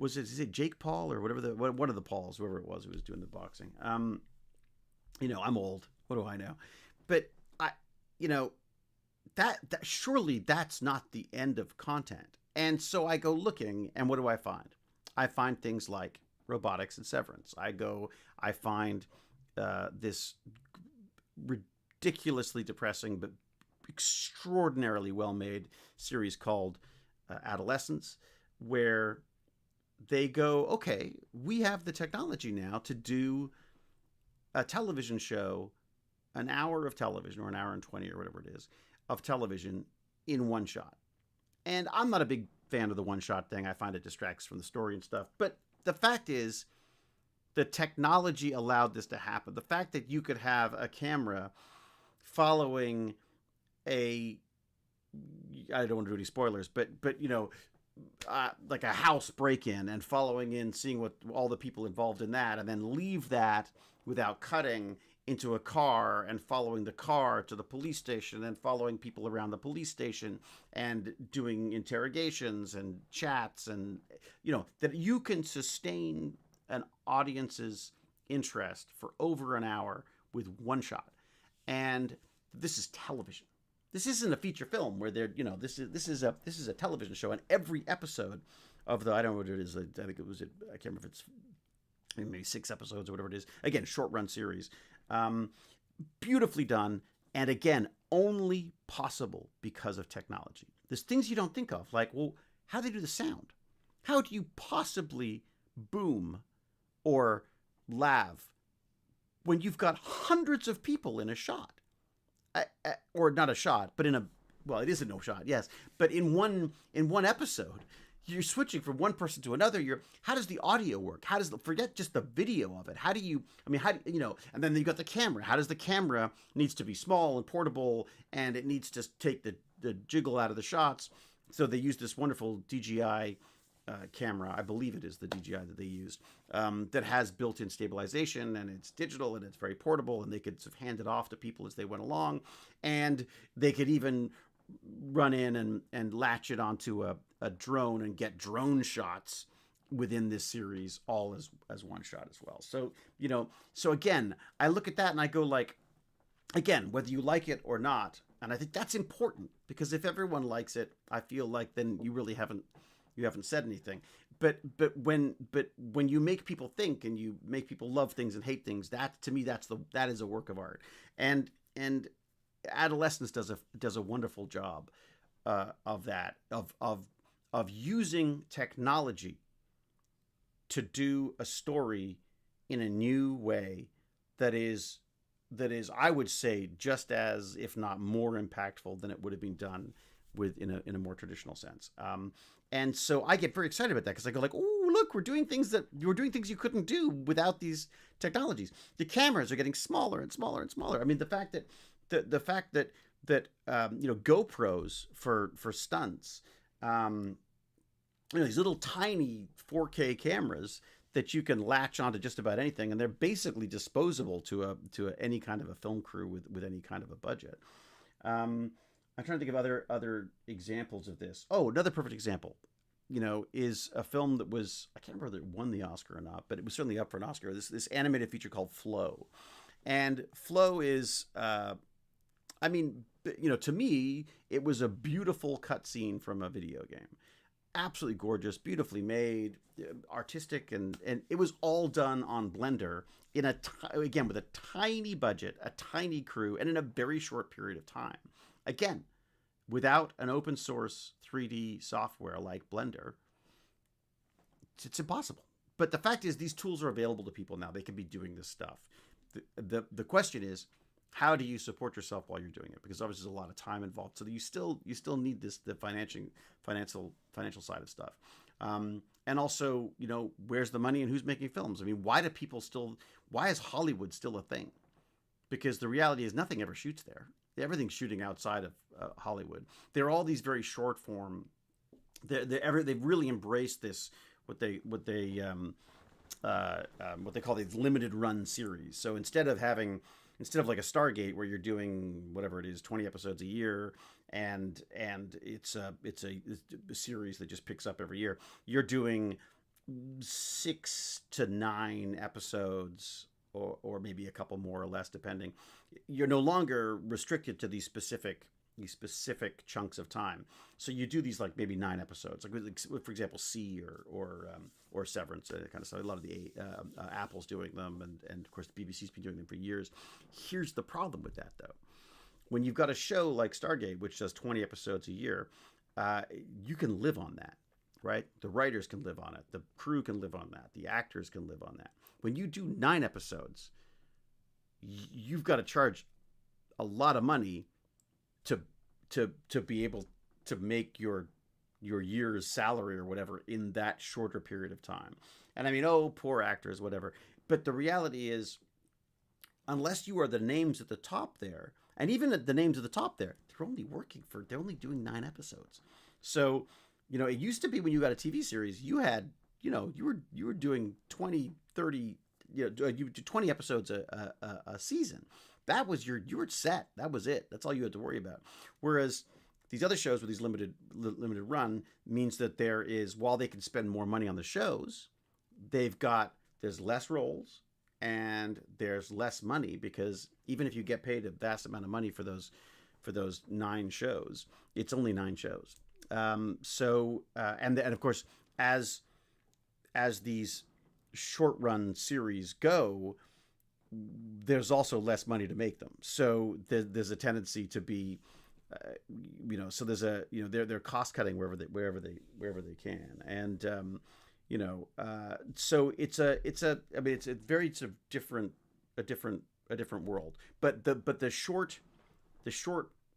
is it Jake Paul or whatever one of the Pauls, whoever it was who was doing the boxing. I'm old. What do I know? But that surely that's not the end of content. And so I go looking, and what do I find? I find things like robotics and Severance. I find this ridiculously depressing but extraordinarily well-made series called Adolescence, where they go, okay, we have the technology now to do a television show, an hour of television, or an hour and 20 or whatever it is, of television in one shot. And I'm not a big fan of the one-shot thing. I find it distracts from the story and stuff. But the fact is, the technology allowed this to happen. The fact that you could have a camera following I don't want to do any spoilers, but like a house break-in and following in, seeing what all the people involved in that, and then leave that without cutting into a car and following the car to the police station and following people around the police station and doing interrogations and chats, and that you can sustain an audience's interest for over an hour with one shot. And this is television. This isn't a feature film where they're, this is a television show, and every episode of I don't know what it is. I think it was, I can't remember if it's maybe 6 episodes or whatever it is. Again, short run series. Beautifully done. And again, only possible because of technology. There's things you don't think of, like, well, how do they do the sound? How do you possibly boom or lav when you've got hundreds of people in a shot? Or not a shot, but it is a no shot, yes. But in one episode, you're switching from one person to another. How does the audio work? Forget just the video of it. And then you got the camera. How does the camera needs to be small and portable, and it needs to take the jiggle out of the shots. So they use this wonderful DJI camera. I believe it is the DJI that they used, that has built-in stabilization, and it's digital, and it's very portable, and they could sort of hand it off to people as they went along, and they could even run in and latch it onto a drone and get drone shots within this series, all as one shot as well. So again, I look at that and I go like, again, whether you like it or not, and I think that's important, because if everyone likes it, I feel like then you really haven't said anything. but when you make people think and you make people love things and hate things, that to me that is a work of art. And adolescence does a wonderful job of that of using technology to do a story in a new way that is I would say just as if not more impactful than it would have been done with in a more traditional sense. And so I get very excited about that because I go like, oh look, we're doing things you couldn't do without these technologies. The cameras are getting smaller and smaller and smaller. I mean, the fact that GoPros for stunts, these little tiny 4K cameras that you can latch onto just about anything, and they're basically disposable to any kind of a film crew with any kind of a budget. I'm trying to think of other examples of this. Oh, another perfect example, is a film that was, I can't remember whether it won the Oscar or not, but it was certainly up for an Oscar. This animated feature called Flow, and Flow is, to me, it was a beautiful cutscene from a video game. Absolutely gorgeous, beautifully made, artistic, and it was all done on Blender again with a tiny budget, a tiny crew, and in a very short period of time. Again, without an open source 3D software like Blender, it's impossible. But the fact is, these tools are available to people now. They can be doing this stuff. The question is, how do you support yourself while you're doing it? Because obviously there's a lot of time involved. So you still need the financial side of stuff. And also, where's the money and who's making films? I mean, why is Hollywood still a thing? Because the reality is nothing ever shoots there. Everything's shooting outside of Hollywood. There are all these very short form. They've really embraced this what they call these limited run series. So instead of like a Stargate where you're doing whatever it is, 20 episodes a year, and it's a series that just picks up every year, you're doing 6 to 9 episodes, or maybe a couple more or less depending. You're no longer restricted to these specific chunks of time. So you do these like maybe 9 episodes, like for example, C or Severance, kind of stuff. A lot of the Apple's doing them, and of course the BBC's been doing them for years. Here's the problem with that though: when you've got a show like Stargate, which does 20 episodes a year, you can live on that, right? The writers can live on it, the crew can live on that, the actors can live on that. When you do 9 episodes, you've got to charge a lot of money to be able to make your year's salary or whatever in that shorter period of time. And I mean, oh, poor actors, whatever. But the reality is, unless you are the names at the top there, and even at the names at the top there, they're only doing 9 episodes. So, it used to be when you got a TV series, you had, you were doing 20, 30, you do 20 episodes a season. That was you were set. That was it. That's all you had to worry about. Whereas these other shows with these limited run means that while they can spend more money on the shows, there's less roles and there's less money, because even if you get paid a vast amount of money for those 9 shows, it's only 9 shows. And of course, as these short run series go, there's also less money to make them. So there's a tendency to be, so there's they're cost cutting wherever they can, and so it's a very sort of different world. But the short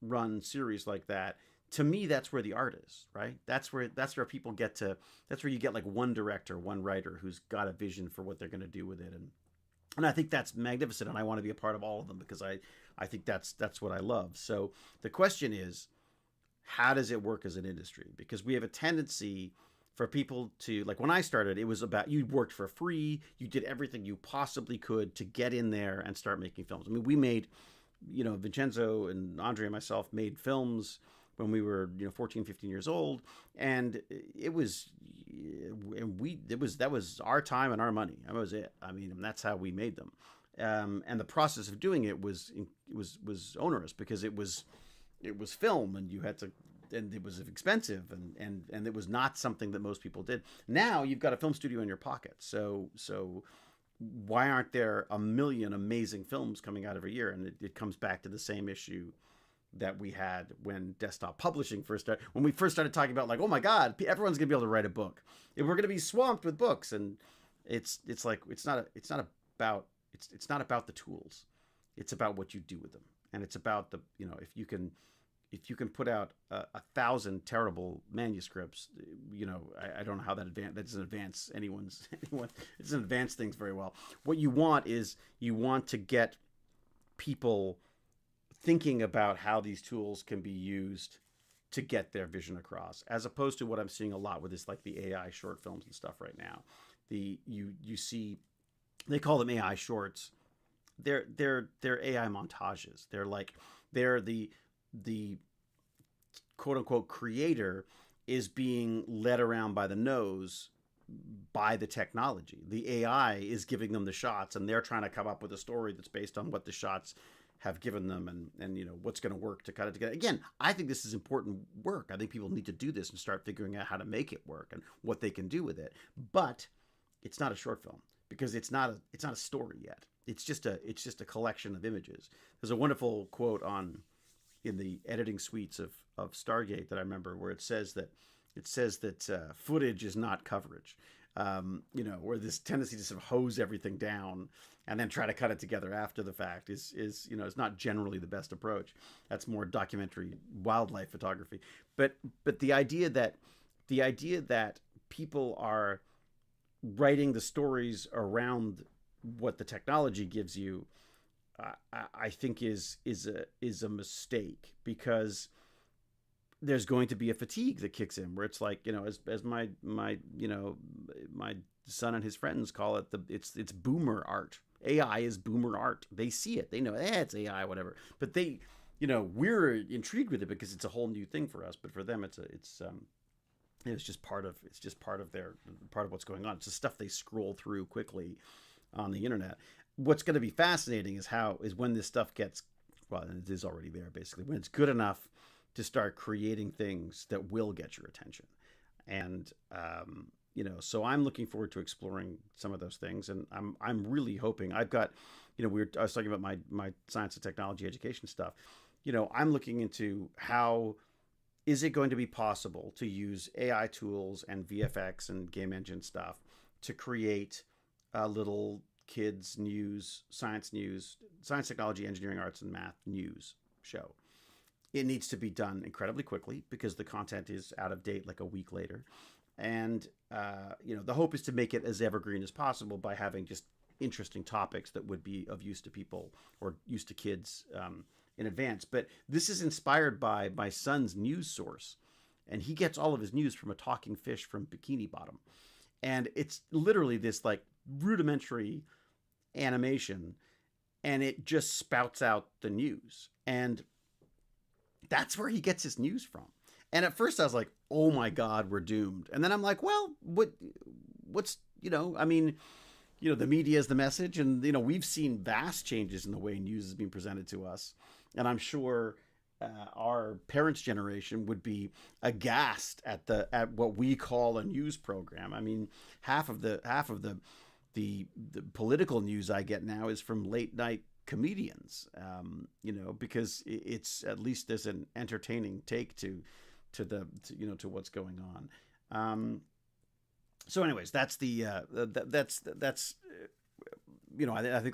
run series like that, to me, that's where the art is, right? That's where people that's where you get like one director, one writer who's got a vision for what they're going to do with it, and I think that's magnificent, and I want to be a part of all of them because I think that's what I love. So the question is, how does it work as an industry? Because we have a tendency for people to, like when I started, it was about, you worked for free, you did everything you possibly could to get in there and start making films. I mean, we made, Vincenzo and Andre and myself made films when we were 14, 15 years old, and that was our time and our money. That was it. I mean, that's how we made them. And the process of doing it was onerous because it was film, and you had to and it was expensive, and it was not something that most people did. Now you've got a film studio in your pocket, so why aren't there a million amazing films coming out every year? And it comes back to the same issue that we had when desktop publishing first started. When we first started talking about, like, oh my God, everyone's gonna be able to write a book. If we're gonna be swamped with books, and it's like it's not about the tools. It's about what you do with them, and it's about the, if you can put out 1,000 terrible manuscripts, I don't know how that doesn't advance anyone. It doesn't advance things very well. What you want is you want to get people thinking about how these tools can be used to get their vision across, as opposed to what I'm seeing a lot with this, like the AI short films and stuff right now. You see, they call them AI shorts. They're AI montages. They're the quote unquote creator is being led around by the nose by the technology. The AI is giving them the shots, and they're trying to come up with a story that's based on what the shots have given them, and what's going to work to cut it together. Again, I think this is important work. I think people need to do this and start figuring out how to make it work and what they can do with it. But it's not a short film, because it's not a story yet. It's just a collection of images. There's a wonderful quote in the editing suites of Stargate that I remember, where it says that footage is not coverage. Where this tendency to sort of hose everything down and then try to cut it together after the fact is not generally the best approach. That's more documentary wildlife photography. But the idea that people are writing the stories around what the technology gives you, I think is a mistake, because there's going to be a fatigue that kicks in, where it's like, as my son and his friends call it, it's boomer art. AI is boomer art. They see it, they know, it's AI, whatever. But they, we're intrigued with it because it's a whole new thing for us. But for them, it's just part of what's going on. It's the stuff they scroll through quickly on the internet. What's going to be fascinating is when this stuff gets, well, and it is already there basically, when it's good enough to start creating things that will get your attention. And so I'm looking forward to exploring some of those things, and I'm really hoping. I've got, I was talking about my science and technology education stuff. I'm looking into how is it going to be possible to use AI tools and VFX and game engine stuff to create a little kids news, science, technology, engineering, arts, and math news show. It needs to be done incredibly quickly, because the content is out of date like a week later. And, the hope is to make it as evergreen as possible by having just interesting topics that would be of use to people or use to kids in advance. But this is inspired by my son's news source, and he gets all of his news from a talking fish from Bikini Bottom. And it's literally this like rudimentary animation, and it just spouts out the news. And that's where he gets his news from. And at first I was like, oh my God, we're doomed. And then I'm like, well, what's, the media is the message. And, we've seen vast changes in the way news is being presented to us. And I'm sure our parents' generation would be aghast at what we call a news program. I mean, half of the political news I get now is from late night comedians, because it's, at least there's an entertaining take to what's going on. So anyways, that's I think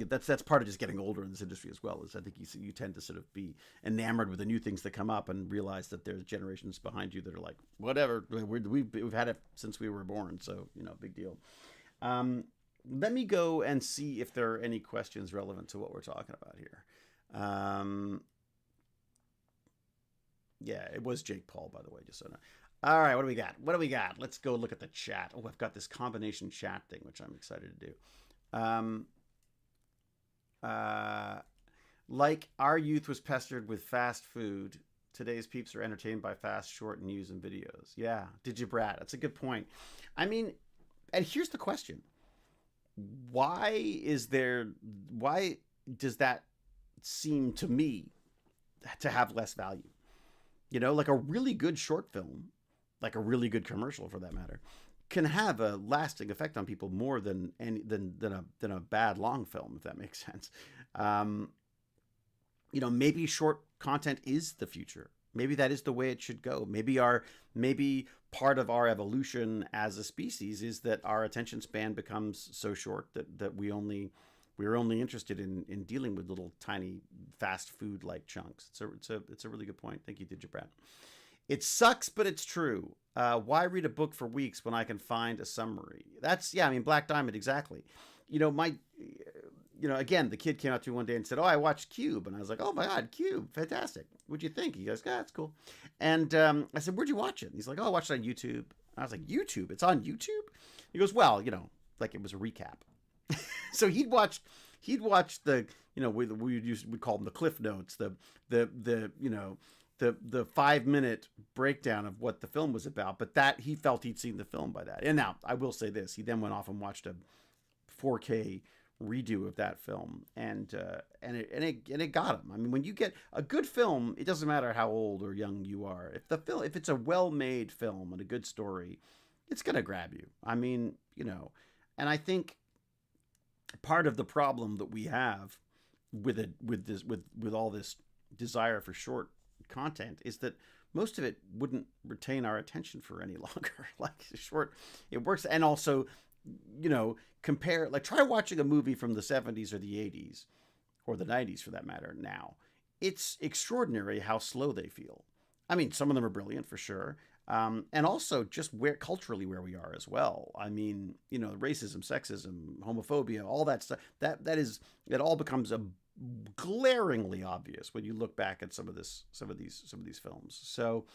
that's part of just getting older in this industry as well, is I think you tend to sort of be enamored with the new things that come up and realize that there's generations behind you that are like, whatever, we've had it since we were born, so big deal. Let me go and see if there are any questions relevant to what we're talking about here. Yeah, it was Jake Paul, by the way, just so now. All right, what do we got? Let's go look at the chat. Oh, I've got this combination chat thing, which I'm excited to do. Like our youth was pestered with fast food, today's peeps are entertained by fast, short news and videos. Yeah, did you, Brad? That's a good point. I mean, and here's the question. Why does that seem to me to have less value? Like a really good short film, like a really good commercial for that matter, can have a lasting effect on people more than any than a bad long film, if that makes sense. Um, maybe short content is the future. Maybe that is the way it should go. Maybe part of our evolution as a species is that our attention span becomes so short that we're only interested in dealing with little tiny fast food like chunks. It's a really good point. Thank you, Digibrat. It sucks, but it's true. Why read a book for weeks when I can find a summary? That's, yeah, I mean, Black Diamond, exactly. My, again, the kid came up to me one day and said, "Oh, I watched Cube," and I was like, "Oh my God, Cube, fantastic! What'd you think?" He goes, "Yeah, it's cool." And I said, "Where'd you watch it?" And he's like, "Oh, I watched it on YouTube." And I was like, "YouTube? It's on YouTube?" He goes, "Well, like it was a recap." So he'd watched the, we call them the cliff notes, the 5 minute breakdown of what the film was about, but that he felt he'd seen the film by that. And now I will say this: he then went off and watched a 4K redo of that film, and it got him. I mean, when you get a good film, it doesn't matter how old or young you are. If it's a well-made film and a good story, it's gonna grab you. I mean, and I think part of the problem that we have with all this desire for short content is that most of it wouldn't retain our attention for any longer. Like short, it works. And also, compare, like, try watching a movie from the 70s or the 80s or the 90s for that matter. Now it's extraordinary how slow they feel. I mean, some of them are brilliant for sure. And also just where we are as well. I mean, racism, sexism, homophobia, all that stuff, it all becomes a glaringly obvious when you look back at some of these films. So,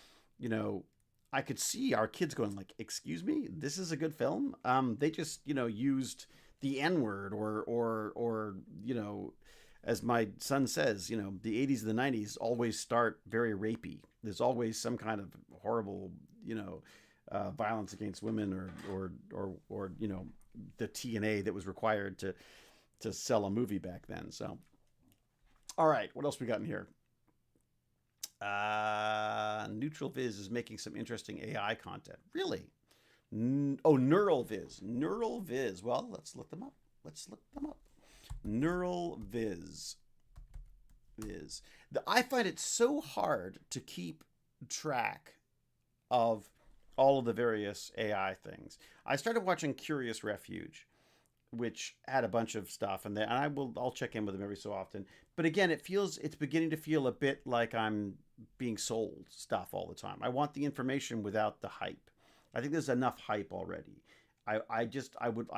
I could see our kids going like, "Excuse me, this is a good film." They just, used the N word or as my son says, the 80s and the 90s always start very rapey. There's always some kind of horrible, violence against women or the TNA that was required to sell a movie back then. So, all right, what else we got in here? Neutral Viz is making some interesting AI content. Really? Neural Viz. Neural Viz. Well, let's look them up. Neural Viz. I find it so hard to keep track of all of the various AI things. I started watching Curious Refuge, which had a bunch of stuff, and I'll check in with them every so often. But again, it's beginning to feel a bit like I'm being sold stuff all the time. I want the information without the hype. I think there's enough hype already. I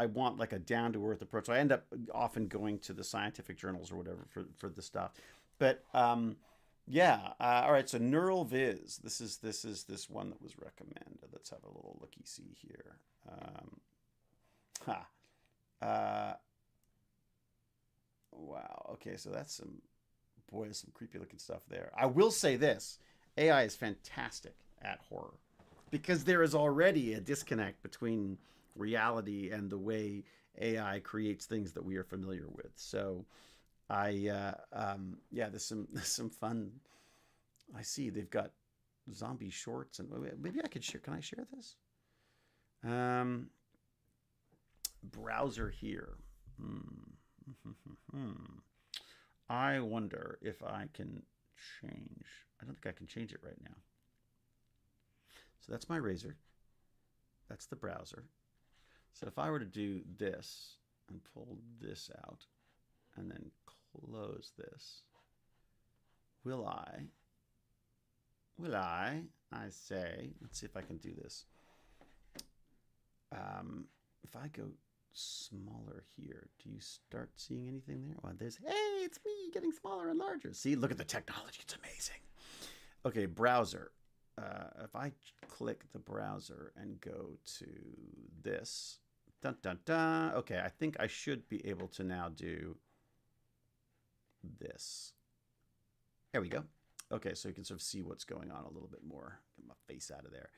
want like a down to earth approach. So I end up often going to the scientific journals or whatever for the stuff. But yeah. All right. So Neural Viz. This is this one that was recommended. Let's have a little looky see here. Wow. Okay. So that's some creepy looking stuff there. I will say this: AI is fantastic at horror because there is already a disconnect between reality and the way AI creates things that we are familiar with. So there's some fun. I see they've got zombie shorts, and maybe I could share. Can I share this? Browser here. I wonder if I can change. I don't think I can change it right now. So that's my razor. That's the browser. So if I were to do this and pull this out and then close this, will I say, let's see if I can do this. If I go smaller here, do you start seeing anything there? Well, hey, it's me getting smaller and larger. See, look at the technology. It's amazing. Okay, browser. If I click the browser and go to this, dun, dun, dun. Okay, I think I should be able to now do this. There we go. Okay, so you can sort of see what's going on a little bit more. Get my face out of there.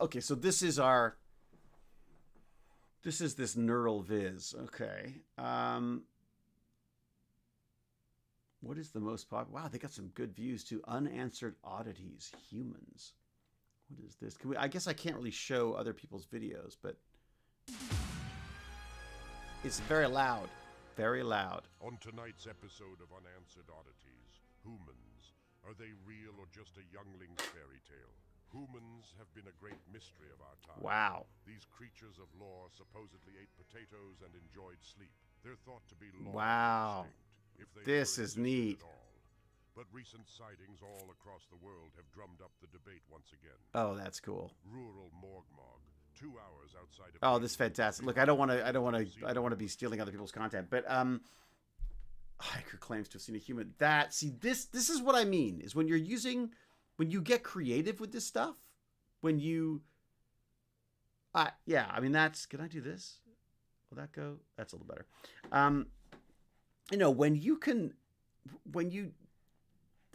Okay, so this is this Neural Viz. Okay. What is the most popular? Wow, they got some good views too. Unanswered oddities, humans. What is this? Can we? I guess I can't really show other people's videos, but it's very loud. Very loud. On tonight's episode of Unanswered Oddities, humans. Are they real or just a youngling's fairy tale? Humans have been a great mystery of our time. Wow. These creatures of lore supposedly ate potatoes and enjoyed sleep. They're thought to be long wow. extinct, if they this ever is neat. at all. But recent sightings all across the world have drummed up the debate once again. Oh, that's cool. Rural Morgmog, 2 hours outside of. Oh, this is fantastic. Look, I don't want to be stealing other people's content, but hiker claims to have seen a human. This is what I mean, is when you get creative with this stuff, when you yeah, I mean, can I do this? Will that go? That's a little better. I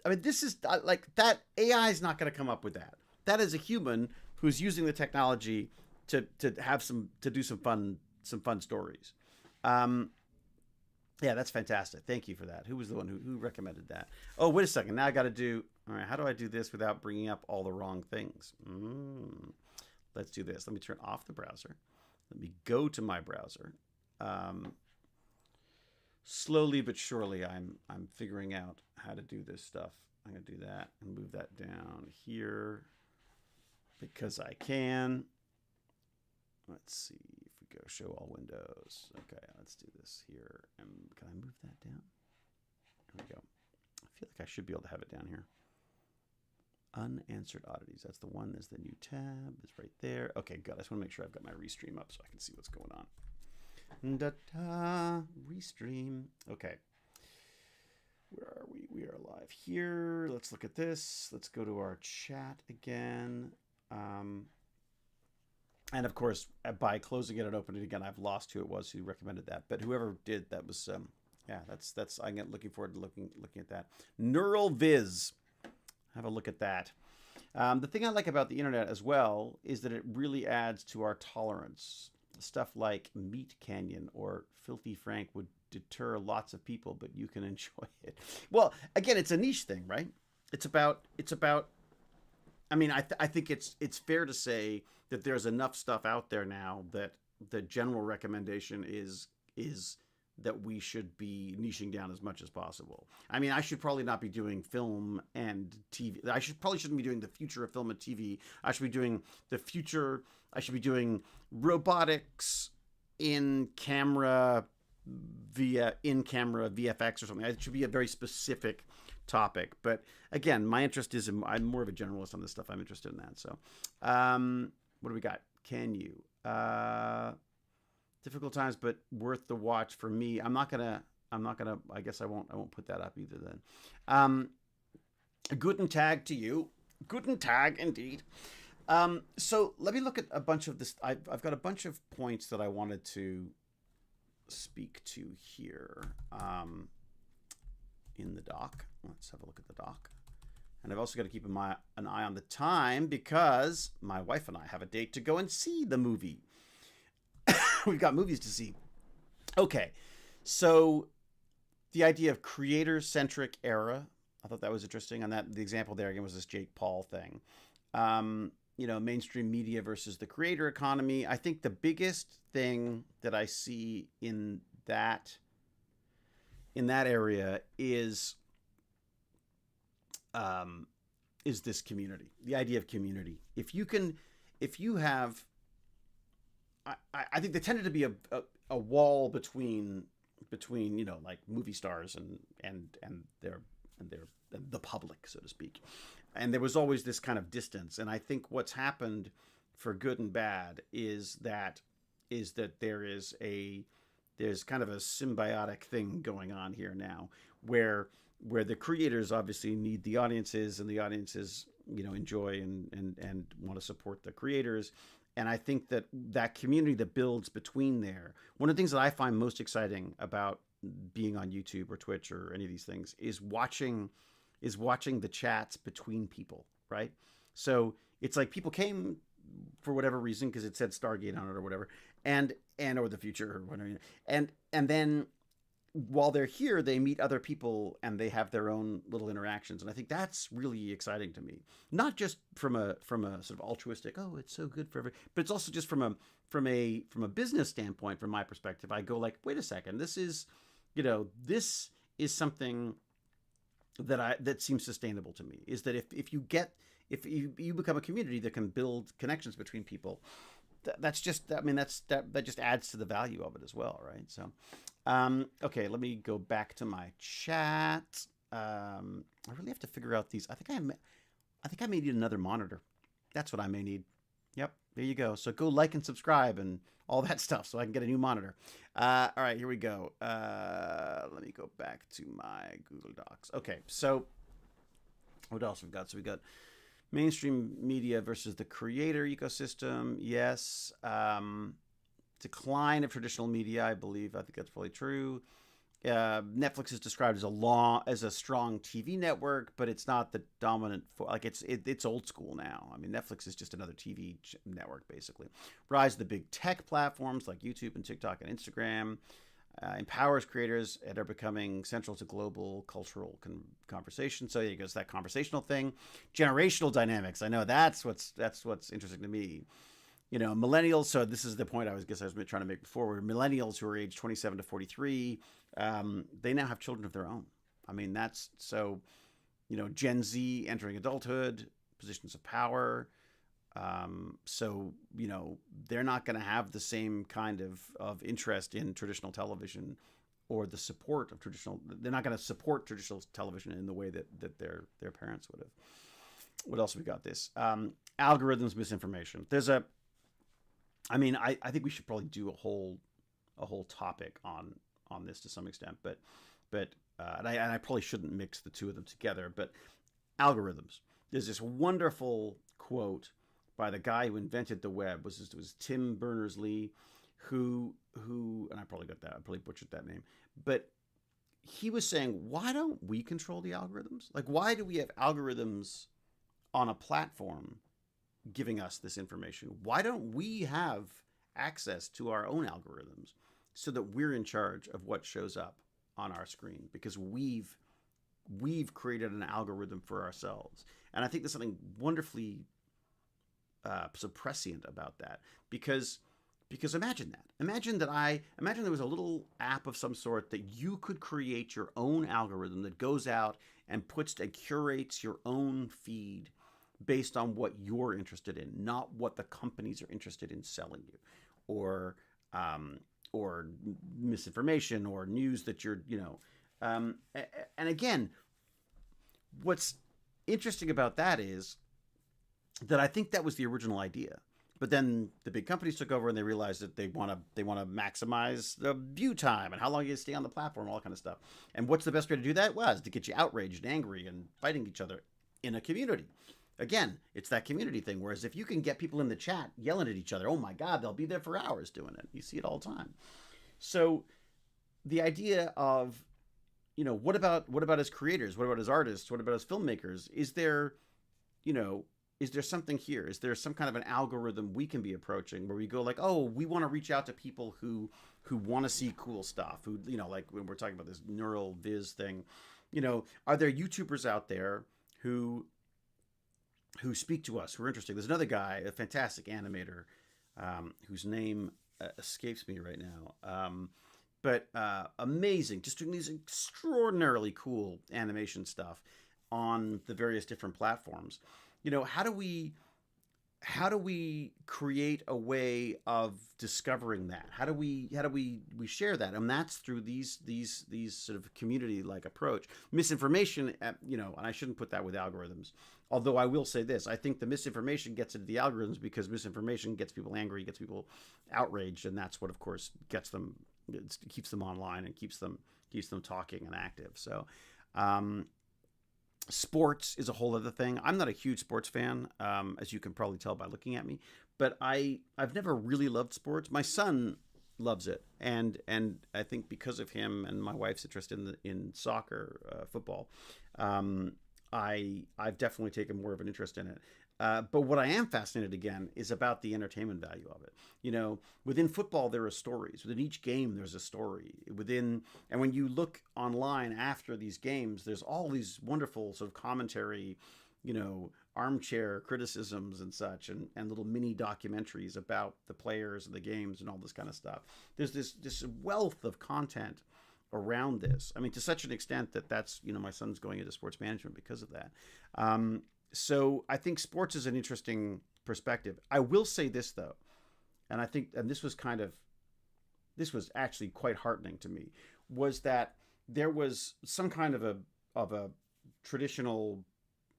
mean, this is like that. AI is not going to come up with that. That is a human who's using the technology to do some fun stories. Yeah, that's fantastic. Thank you for that. Who was the one who recommended that? Oh, wait a second. Now I got to do. All right, how do I do this without bringing up all the wrong things? Let's do this. Let me turn off the browser. Let me go to my browser. Slowly but surely, I'm figuring out how to do this stuff. I'm going to do that and move that down here because I can. Let's see if we go show all windows. Okay, let's do this here. And can I move that down? There we go. I feel like I should be able to have it down here. Unanswered oddities. That's the one. There's the new tab. It's right there. Okay, good. I just want to make sure I've got my restream up so I can see what's going on. Restream. Okay. Where are we? We are live here. Let's look at this. Let's go to our chat again. And of course, by closing it and opening it again, I've lost who it was who recommended that. But whoever did, that was yeah. That's I'm looking forward to looking at that. Neural Viz. Have a look at that. The thing I like about the internet as well is that it really adds to our tolerance. Stuff like Meat Canyon or Filthy Frank would deter lots of people, but you can enjoy it. Well, again, it's a niche thing, right? It's about. I mean, I think it's fair to say that there's enough stuff out there now that the general recommendation is that we should be niching down as much as possible. I mean, I should probably not be doing film and TV. Probably shouldn't be doing the future of film and TV. I should be doing the future. I should be doing robotics in camera VFX or something. It should be a very specific topic. But again, my interest is I'm more of a generalist on this stuff. I'm interested in that. So, what do we got? Can you? Difficult times, but worth the watch for me. I'm not gonna. I guess I won't put that up either. Then, guten Tag to you. Guten Tag indeed. So let me look at a bunch of this. I've got a bunch of points that I wanted to speak to here in the doc. Let's have a look at the doc. And I've also got to keep an eye on the time because my wife and I have a date to go and see the movie. We've got movies to see. Okay, so the idea of creator-centric era, I thought that was interesting. And the example there again was this Jake Paul thing. Mainstream media versus the creator economy. I think the biggest thing that I see in that area is this community. The idea of community. If you have. I think there tended to be a wall between like movie stars and the public, so to speak, and there was always this kind of distance. And I think what's happened for good and bad is that there's kind of a symbiotic thing going on here now, where the creators obviously need the audiences, and the audiences enjoy and want to support the creators. And I think that community that builds between there, one of the things that I find most exciting about being on YouTube or Twitch or any of these things is watching the chats between people, right? So it's like people came for whatever reason because it said Stargate on it or whatever, and or the future or whatever, and then while they're here, they meet other people and they have their own little interactions, and I think that's really exciting to me. Not just from a sort of altruistic, oh, it's so good for every, but it's also just from a business standpoint. From my perspective, I go like, wait a second, this is, this is something that seems sustainable to me. Is that if you become a community that can build connections between people, that's just, I mean, that just adds to the value of it as well, right? So, okay, let me go back to my chat. I really have to figure out these. I think I may need another monitor. That's what I may need. Yep, there you go. So go like and subscribe and all that stuff so I can get a new monitor. All right, here we go. Let me go back to my Google Docs. Okay, so what else we've got? So we got mainstream media versus the creator ecosystem. Yes. Decline of traditional media, I believe. I think that's probably true. Netflix is described as a strong TV network, but it's not the dominant. It's old school now. I mean, Netflix is just another TV network basically. Rise of the big tech platforms like YouTube and TikTok and Instagram empowers creators and are becoming central to global cultural conversation. So it goes that conversational thing. Generational dynamics. I know that's what's interesting to me. Millennials. So this is the point I was trying to make before. Where millennials who are aged 27 to 43, they now have children of their own. I mean, that's so. Gen Z entering adulthood, positions of power. So they're not going to have the same kind of interest in traditional television, or the support of traditional. They're not going to support traditional television in the way that their parents would have. What else have we got? This algorithms, misinformation. I think we should probably do a whole topic on this to some extent, but and I probably shouldn't mix the two of them together. But algorithms. There's this wonderful quote by the guy who invented the web. It was Tim Berners-Lee, who and I probably butchered that name, but he was saying, why don't we control the algorithms? Like, why do we have algorithms on a platform giving us this information? Why don't we have access to our own algorithms so that we're in charge of what shows up on our screen? Because we've created an algorithm for ourselves. And I think there's something wonderfully so prescient about that. Because imagine that. Imagine there was a little app of some sort that you could create your own algorithm that goes out and curates your own feed based on what you're interested in, not what the companies are interested in selling you, or misinformation or news that you're. And again, what's interesting about that is that I think that was the original idea. But then the big companies took over and they realized that they want to maximize the view time and how long you stay on the platform, all that kind of stuff. And what's the best way to do that? Was to get you outraged and angry and fighting each other in a community. Again, it's that community thing. Whereas if you can get people in the chat yelling at each other, oh my God, they'll be there for hours doing it. You see it all the time. So the idea of, what about as creators? What about as artists? What about as filmmakers? Is there something here? Is there some kind of an algorithm we can be approaching where we go like, oh, we want to reach out to people who want to see cool stuff, who, like when we're talking about this neural viz thing, are there YouTubers out there who speak to us, who are interesting? There's another guy, a fantastic animator, whose name escapes me right now. But amazing, just doing these extraordinarily cool animation stuff on the various different platforms. How do we create a way of discovering that? How do we share that? And that's through these sort of community like approach. Misinformation, and I shouldn't put that with algorithms. Although I will say this, I think the misinformation gets into the algorithms because misinformation gets people angry, gets people outraged, and that's what, of course, keeps them online and keeps them talking and active. So. Sports is a whole other thing. I'm not a huge sports fan, as you can probably tell by looking at me. But I've never really loved sports. My son loves it, and I think because of him and my wife's interest in soccer, football, I've definitely taken more of an interest in it. But what I am fascinated again is about the entertainment value of it. You know, within football there are stories. Within each game there's a story. And when you look online after these games, there's all these wonderful sort of commentary, you know, armchair criticisms and such, and little mini documentaries about the players and the games and all this kind of stuff. There's this wealth of content around this. I mean, to such an extent that that's, you know, my son's going into sports management because of that. So I think sports is an interesting perspective. I will say this though, and I think, and this was actually quite heartening to me, was that there was some kind of a traditional,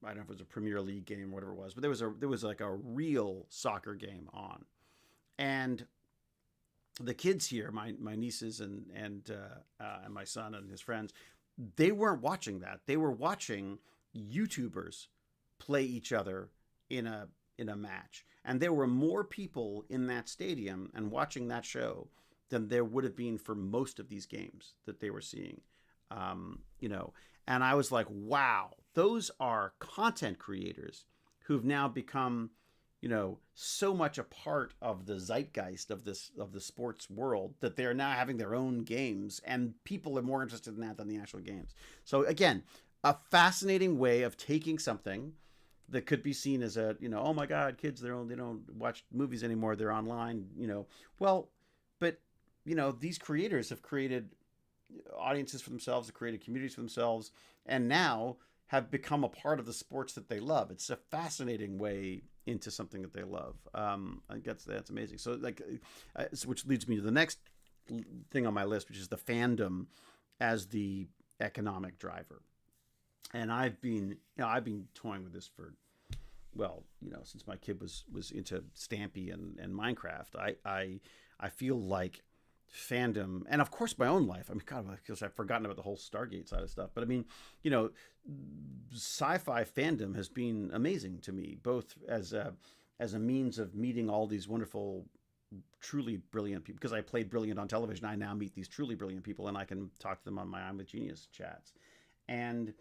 I don't know if it was a Premier League game or whatever it was, but there was like a real soccer game on, and the kids here, my nieces and my son and his friends, they weren't watching that. They were watching YouTubers play each other in a match, and there were more people in that stadium and watching that show than there would have been for most of these games that they were seeing. You know, and I was like, wow, those are content creators who've now become, you know, so much a part of the zeitgeist of the sports world that they're now having their own games, and people are more interested in that than the actual games. So again, a fascinating way of taking something that could be seen as a, you know, oh my God, kids, they don't watch movies anymore, they're online, you know. Well, but you know, these creators have created audiences for themselves, have created communities for themselves, and now have become a part of the sports that they love. It's a fascinating way into something that they love. I think that's amazing. So like, which leads me to the next thing on my list, which is the fandom as the economic driver. And I've been toying with this for, well, you know, since my kid was into Stampy and Minecraft. I feel like fandom, and of course my own life. I mean, God, because I've forgotten about the whole Stargate side of stuff. But I mean, you know, sci-fi fandom has been amazing to me, both as a means of meeting all these wonderful, truly brilliant people. Because I played brilliant on television, I now meet these truly brilliant people, and I can talk to them on my I'm with Genius chats, and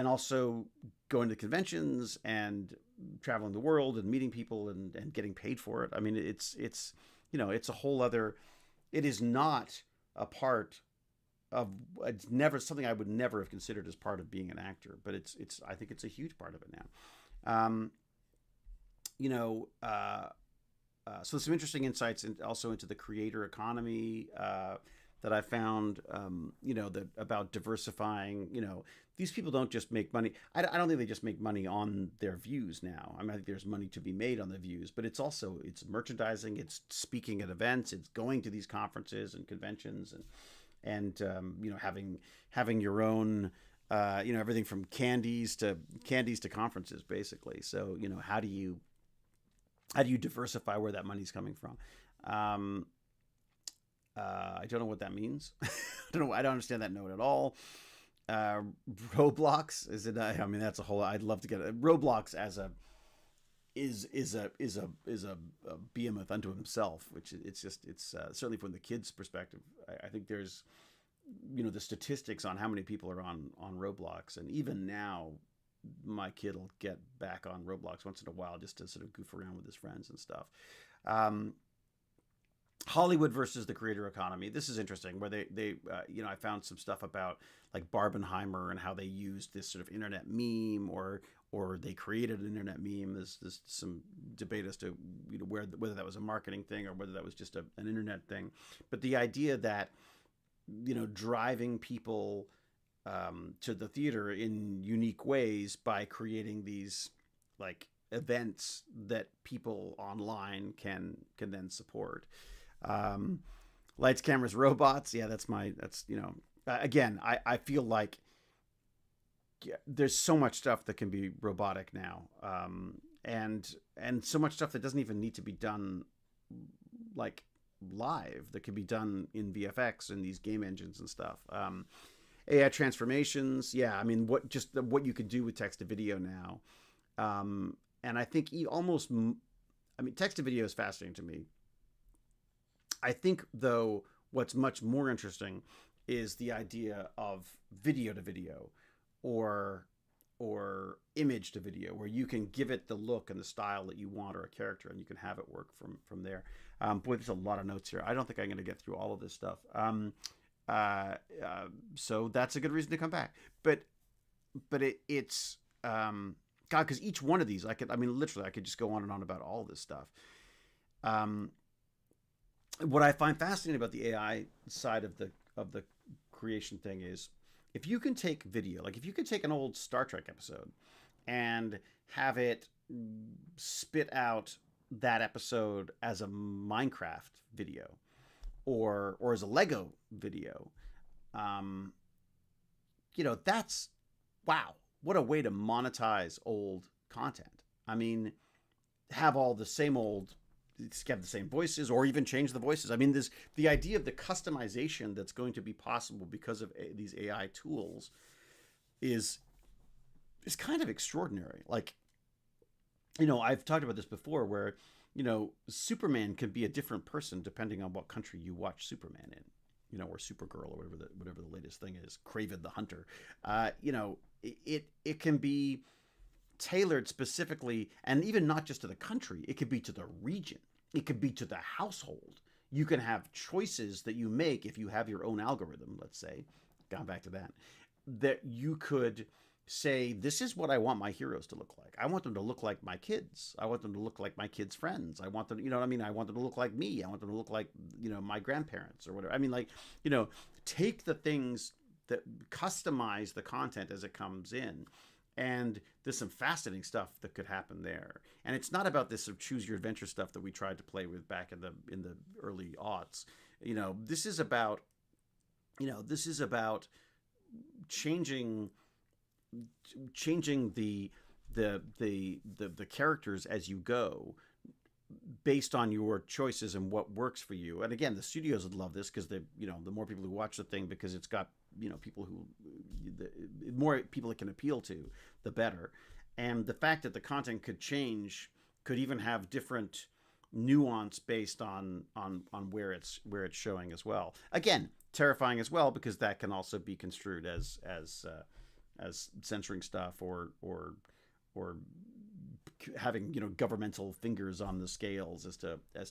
also going to conventions and traveling the world and meeting people and getting paid for it. I mean, it's you know, it's a whole other. It is not a part of. It's never something I would never have considered as part of being an actor, but it's. I think it's a huge part of it now. You know, so some interesting insights also into the creator economy that I found. You know, about diversifying. You know, these people don't just make money. I don't think they just make money on their views now. I mean, I think there's money to be made on the views, but it's also, it's merchandising, it's speaking at events, it's going to these conferences and conventions, and you know, having your own, you know, everything from candies to conferences, basically. So, you know, how do you diversify where that money's coming from? I don't know what that means. I don't know. I don't understand that note at all. Roblox, is it? I mean, that's a whole. I'd love to get it. Roblox as a is a behemoth unto himself, which it's just, it's certainly from the kids' perspective. I think there's, you know, the statistics on how many people are on Roblox, and even now, my kid will get back on Roblox once in a while just to sort of goof around with his friends and stuff. Hollywood versus the creator economy. This is interesting, where they you know, I found some stuff about like Barbenheimer and how they used this sort of internet meme, or they created an internet meme. There's some debate as to, you know, whether that was a marketing thing or whether that was just an internet thing. But the idea that, you know, driving people to the theater in unique ways by creating these like events that people online can then support. Lights, cameras, robots. Yeah, that's you know, again, I feel like, yeah, there's so much stuff that can be robotic now, and so much stuff that doesn't even need to be done like live, that can be done in VFX and these game engines and stuff. AI transformations. Yeah, I mean, what you can do with text to video now, and I think almost. I mean, text to video is fascinating to me. I think, though, what's much more interesting is the idea of video to video, or or image to video, where you can give it the look and the style that you want, or a character, and you can have it work from there. Boy, there's a lot of notes here. I don't think I'm going to get through all of this stuff. Uh, so that's a good reason to come back. But it's God, because each one of these, I mean, literally, I could just go on and on about all this stuff. Um, what I find fascinating about the AI side of the creation thing is, if you can take video, like if you could take an old Star Trek episode and have it spit out that episode as a Minecraft video, or as a Lego video, um, that's, wow, what a way to monetize old content. I mean, have all the same old, have the same voices, or even change the voices. I mean, there's the idea of the customization that's going to be possible because of these AI tools is kind of extraordinary. Like, I've talked about this before, where Superman can be a different person depending on what country you watch Superman in. Or Supergirl, or whatever the latest thing is, Kraven the Hunter. It can be tailored specifically, and even not just to the country. It could be to the region. It could be to the household. You can have choices that you make if you have your own algorithm. Let's say, gone back to that you could say, this is what I want my heroes to look like. I want them to look like my kids. I want them to look like my kids' friends. I want them, you know what I mean? I want them to look like me. I want them to look like, my grandparents or whatever. I mean, like, take the things that customize the content as it comes in. And there's some fascinating stuff that could happen there. And it's not about this sort of choose your adventure stuff that we tried to play with back in the early aughts. This is about, changing the characters as you go, based on your choices and what works for you. And again, the studios would love this, because the more people who watch the thing, because it's got people who, the more people it can appeal to, the better. And the fact that the content could change, could even have different nuance based on where it's showing as well. Again, terrifying as well, because that can also be construed as censoring stuff, or having governmental fingers on the scales as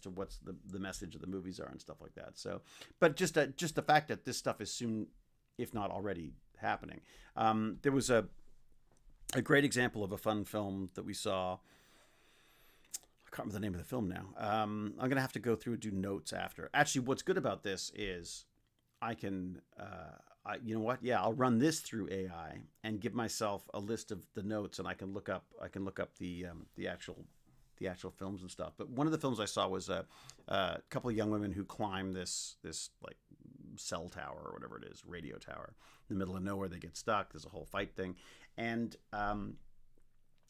to what's the message of the movies are and stuff like that. So, but just the fact that this stuff is soon, if not already, happening. There was a great example of a fun film that we saw. I can't remember the name of the film now. I'm gonna have to go through and do notes after. Actually, what's good about this is I can, you know what? Yeah, I'll run this through AI and give myself a list of the notes, and I can look up the actual films and stuff. But one of the films I saw was a couple of young women who climb this like cell tower, or whatever it is, radio tower, in the middle of nowhere. They get stuck. There's a whole fight thing, and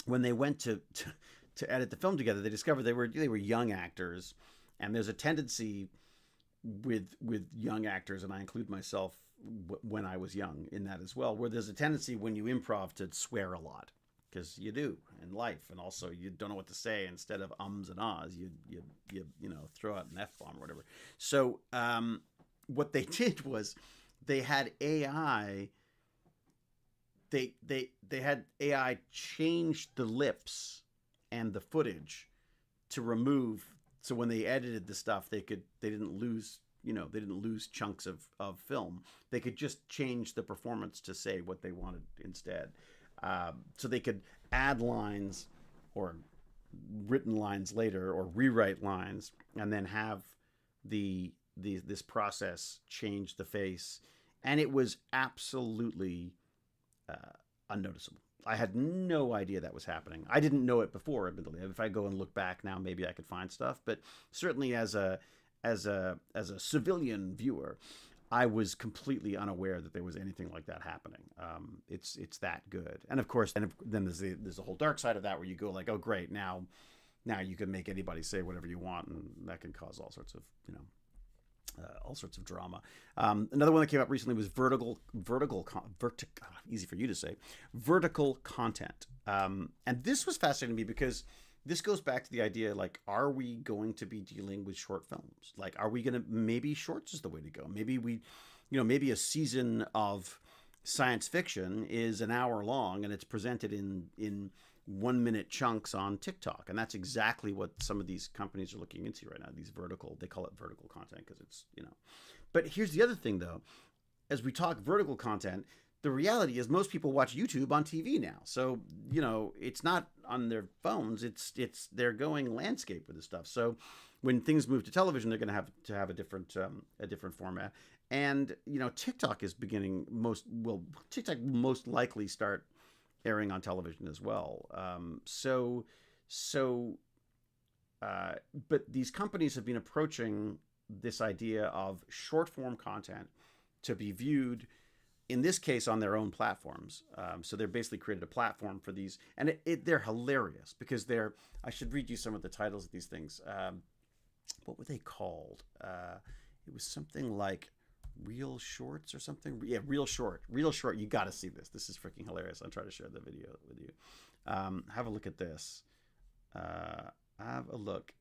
when they went to edit the film together, they discovered they were young actors, and there's a tendency with young actors, and I include myself when I was young in that as well, where there's a tendency when you improv to swear a lot, because you do in life, and also you don't know what to say. Instead of ums and ahs, you throw out an F-bomb or whatever. So what they did was they had AI. They had AI change the lips and the footage to remove. So when they edited the stuff, they didn't lose chunks of film. They could just change the performance to say what they wanted instead. So they could add lines, or written lines later, or rewrite lines, and then have this process change the face. And it was absolutely unnoticeable. I had no idea that was happening. I didn't know it before, admittedly. If I go and look back now, maybe I could find stuff. But certainly as a civilian viewer, I was completely unaware that there was anything like that happening. It's that good. And of course, then there's a whole dark side of that, where you go like, oh great, now you can make anybody say whatever you want, and that can cause all sorts of drama. Another one that came up recently was easy for you to say, vertical content. And this was fascinating to me, because this goes back to the idea, like, are we going to be dealing with short films? Like, are we going to, maybe shorts is the way to go. Maybe maybe a season of science fiction is an hour long and it's presented in 1 minute chunks on TikTok, and that's exactly what some of these companies are looking into right now. These vertical, they call it vertical content because it's, you know. But here's the other thing though, as we talk vertical content, the reality is most people watch YouTube on TV now. So, you know, it's not on their phones. It's they're going landscape with this stuff. So when things move to television, they're going to have a different format. And, you know, TikTok is beginning TikTok will most likely start airing on television as well. But these companies have been approaching this idea of short form content to be viewed, in this case, on their own platforms. So they're basically created a platform for these, and they're hilarious because I should read you some of the titles of these things. What were they called? It was something like Real Shorts or something. Yeah, Real Short. Real Short. You got to see this. This is freaking hilarious. I'll try to share the video with you. Have a look at this. Have a look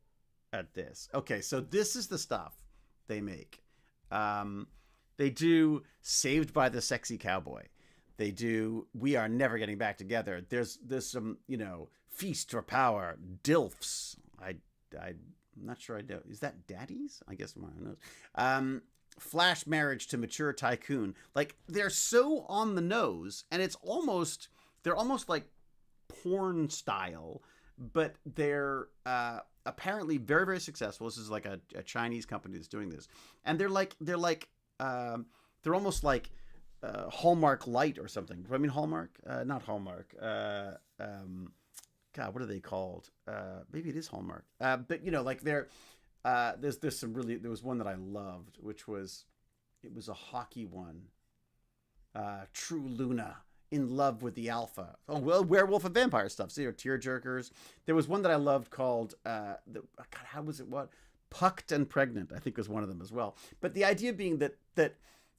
at this. Okay, so this is the stuff they make. They do Saved by the Sexy Cowboy. They do We Are Never Getting Back Together. There's some, you know, Feast for Power, DILFs. I'm not sure I know. Is that Daddies? I guess one knows. Flash Marriage to Mature Tycoon. Like, they're so on the nose, and they're almost like porn style, but they're apparently very, very successful. This is like a Chinese company that's doing this, and they're almost like Hallmark Light or something. I mean, Hallmark, not Hallmark. God, what are they called? Maybe it is Hallmark. But you know, like there's some really. There was one that I loved, which was, it was a hockey one. True Luna, In Love with the Alpha. Oh well, werewolf and vampire stuff. So, tear jerkers. There was one that I loved called God, how was it? What? Pucked and Pregnant, I think, was one of them as well. But the idea being that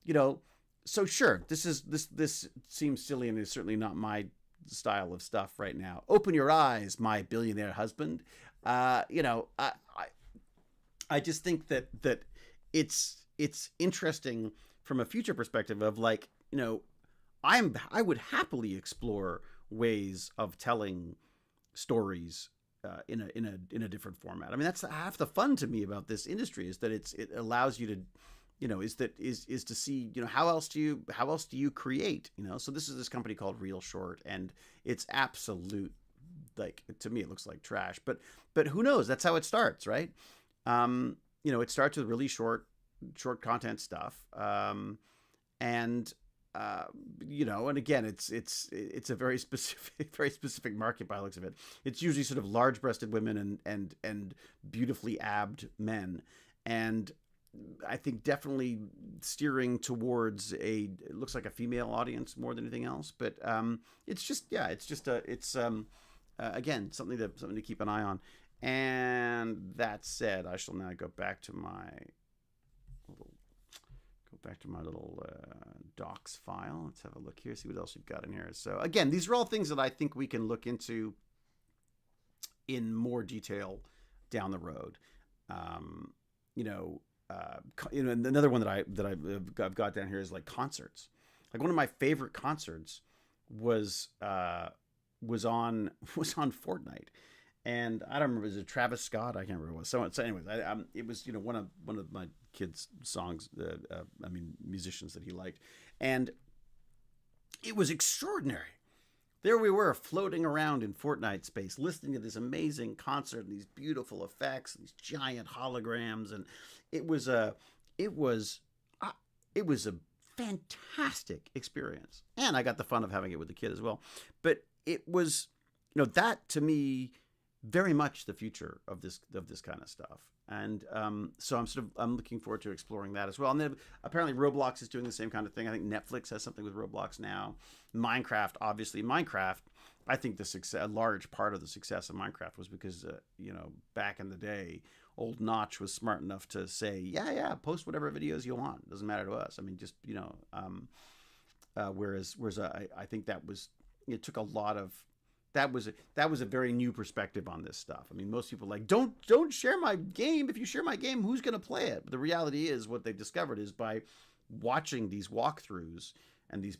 you know, so sure, this seems silly and is certainly not my style of stuff right now. Open Your Eyes, My Billionaire Husband. You know, I just think that it's interesting from a future perspective of, like, you know, I would happily explore ways of telling stories in a different format. I mean, that's half the fun to me about this industry, is that it allows you to, you know, is to see, you know, how else do you create, you know. So this is this company called Real Short, and it's absolute, like, to me it looks like trash, but who knows, that's how it starts, right? You know, it starts with really short content stuff, and you know, and again, it's a very specific market by the looks of it. It's usually sort of large-breasted women and beautifully abbed men, and I think definitely steering towards it looks like a female audience more than anything else. But it's again, something to keep an eye on. And that said, I shall now go back to my little docs file. Let's have a look here, see what else we've got in here. So again, these are all things that I think we can look into in more detail down the road. You know, another one that I've got down here is like concerts. Like, one of my favorite concerts was on Fortnite. And I don't remember, was it Travis Scott? I can't remember what it was. So anyways, it was, you know, one of my kids' songs. Musicians that he liked, and it was extraordinary. There we were, floating around in Fortnite space, listening to this amazing concert and these beautiful effects, and these giant holograms, and it was a fantastic experience. And I got the fun of having it with the kid as well. But it was, you know, that to me, very much the future of this kind of stuff. And so I'm looking forward to exploring that as well. And then apparently Roblox is doing the same kind of thing. I think Netflix has something with Roblox now. Minecraft, obviously. I think a large part of the success of Minecraft was because, you know, back in the day, old Notch was smart enough to say, yeah, post whatever videos you want. It doesn't matter to us. I mean, just, you know, whereas I think it took a lot of, that was a very new perspective on this stuff. I mean, most people are like, don't share my game. If you share my game, who's going to play it? But the reality is, what they've discovered is, by watching these walkthroughs and these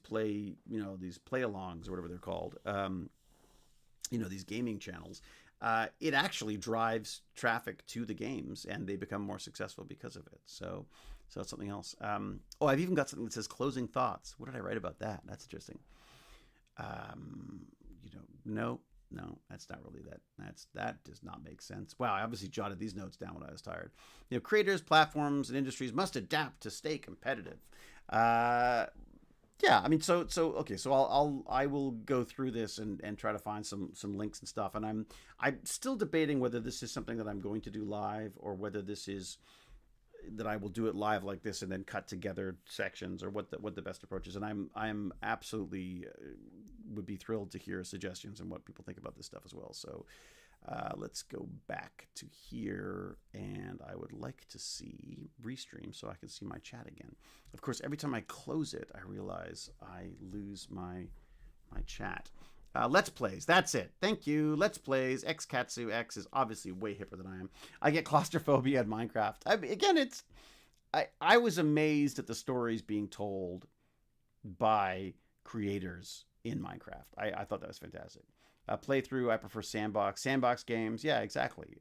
these play-alongs or whatever they're called, these gaming channels, it actually drives traffic to the games, and they become more successful because of it. So that's something else. I've even got something that says closing thoughts. What did I write about that? That's interesting. No, that's not really that. That does not make sense. Wow, I obviously jotted these notes down when I was tired. Creators, platforms, and industries must adapt to stay competitive. Yeah, I mean, so okay, so I will go through this and try to find some links and stuff, and I'm still debating whether this is something that I'm going to do live, or whether this is that I will do it live like this and then cut together sections, or what the best approach is. And I'm absolutely would be thrilled to hear suggestions and what people think about this stuff as well. So let's go back to here, and I would like to see Restream so I can see my chat again. Of course, every time I close it, I realize I lose my chat. Let's Plays, that's it. Thank you. Let's Plays. Xkatsu X is obviously way hipper than I am. I get claustrophobia in Minecraft. I was amazed at the stories being told by creators in Minecraft. I thought that was fantastic. Playthrough, I prefer sandbox games. Yeah, exactly.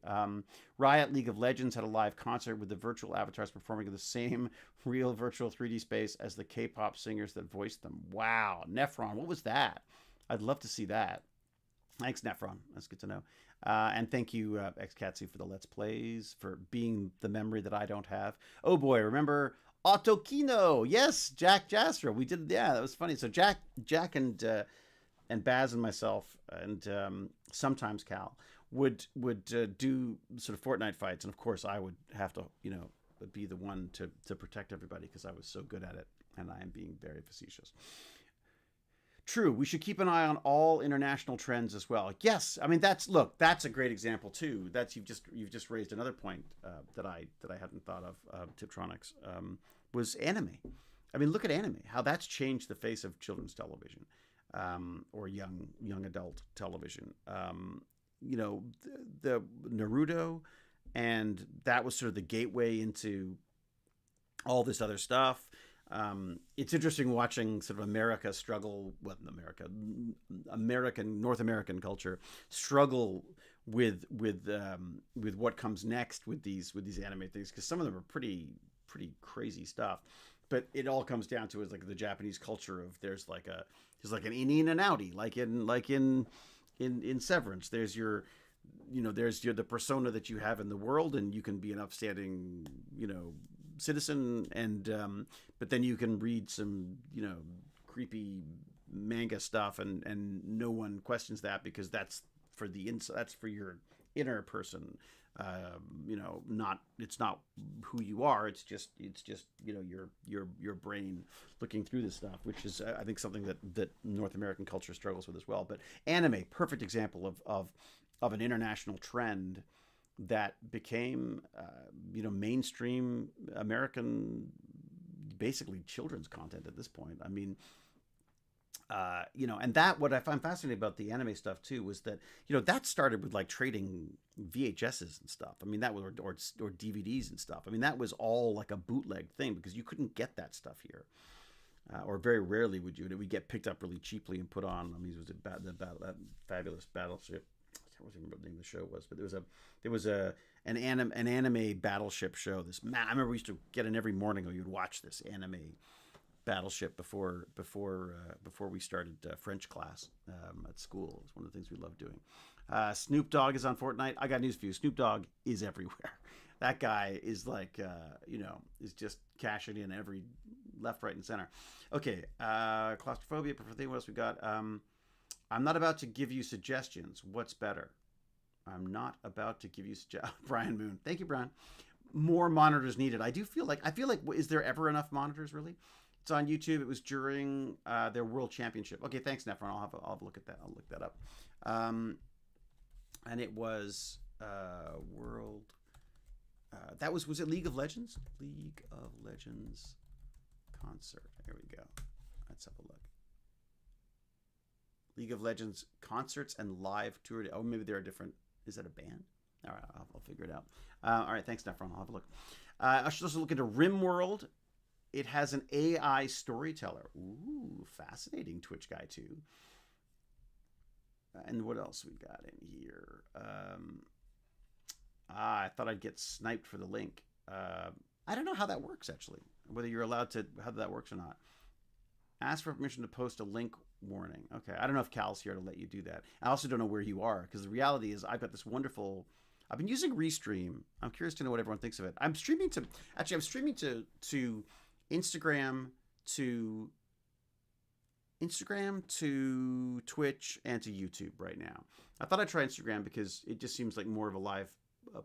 Riot League of Legends had a live concert with the virtual avatars performing in the same real virtual 3D space as the K-pop singers that voiced them. Wow. Nephron, what was that? I'd love to see that. Thanks, Nephron. That's good to know. And thank you, Xkatsu, for the Let's Plays, for being the memory that I don't have. Oh boy, remember Autokino? Yes, Jack Jasper. We did, yeah, that was funny. So Jack and Baz and myself, and sometimes Cal would do sort of Fortnite fights, and of course I would have to be the one to protect everybody because I was so good at it, and I am being very facetious. True, we should keep an eye on all international trends as well. Yes, I mean that's a great example too. That's you've just raised another point that I hadn't thought of. Tiptronics was anime. I mean, look at anime, how that's changed the face of children's television, or young adult television. The Naruto, and that was sort of the gateway into all this other stuff. It's interesting watching sort of America struggle, North American culture struggle with what comes next with these anime things, because some of them are pretty crazy stuff. But it all comes down to is like the Japanese culture of there's like an innie and an outie, like in Severance. There's the persona that you have in the world, and you can be an upstanding citizen, and but then you can read some creepy manga stuff, and no one questions that because that's for your inner person. It's not who you are. It's just your brain looking through this stuff, which is I think something that North American culture struggles with as well. But anime, perfect example of an international trend that became mainstream American, basically children's content at this point. I mean, and that what I find fascinating about the anime stuff too was that that started with like trading VHSs and stuff. I mean, that was or DVDs and stuff. I mean, that was all like a bootleg thing because you couldn't get that stuff here, or very rarely would you. And it would get picked up really cheaply and put on. I mean, it was that fabulous Battleship. I can't remember what the name of the show was, but there was an anime battleship show. I remember we used to get in every morning, or you'd watch this anime battleship before we started French class at school. It's one of the things we loved doing. Snoop Dogg is on Fortnite. I got news for you. Snoop Dogg is everywhere. That guy is like is just cashing in every left, right, and center. Okay, claustrophobia. What else we got? I'm not about to give you suggestions. What's better? I'm not about to give you Brian Moon. Thank you, Brian. More monitors needed. I feel like is there ever enough monitors really? It's on YouTube. It was during their World Championship. Okay, thanks, Nephron. I'll have a look at that. I'll look that up. And it was World. That was it League of Legends? League of Legends concert. There we go. Let's have a look. League of Legends concerts and live tour. Oh, maybe they're different. Is that a band? All right, I'll figure it out. All right, thanks, Nephron. I'll have a look. I should also look into RimWorld. it has an AI storyteller. Ooh, fascinating, Twitch guy too. And what else we got in here? I thought I'd get sniped for the link. I don't know how that works actually. Whether you're allowed to, how that works or not. Ask for permission to post a link warning. Okay, I don't know if Cal's here to let you do that. I also don't know where you are because the reality is I've got this wonderful. I've been using Restream. I'm curious to know what everyone thinks of it. I'm streaming to Instagram to Instagram to Twitch and to YouTube right now. I thought I'd try Instagram because it just seems like more of a live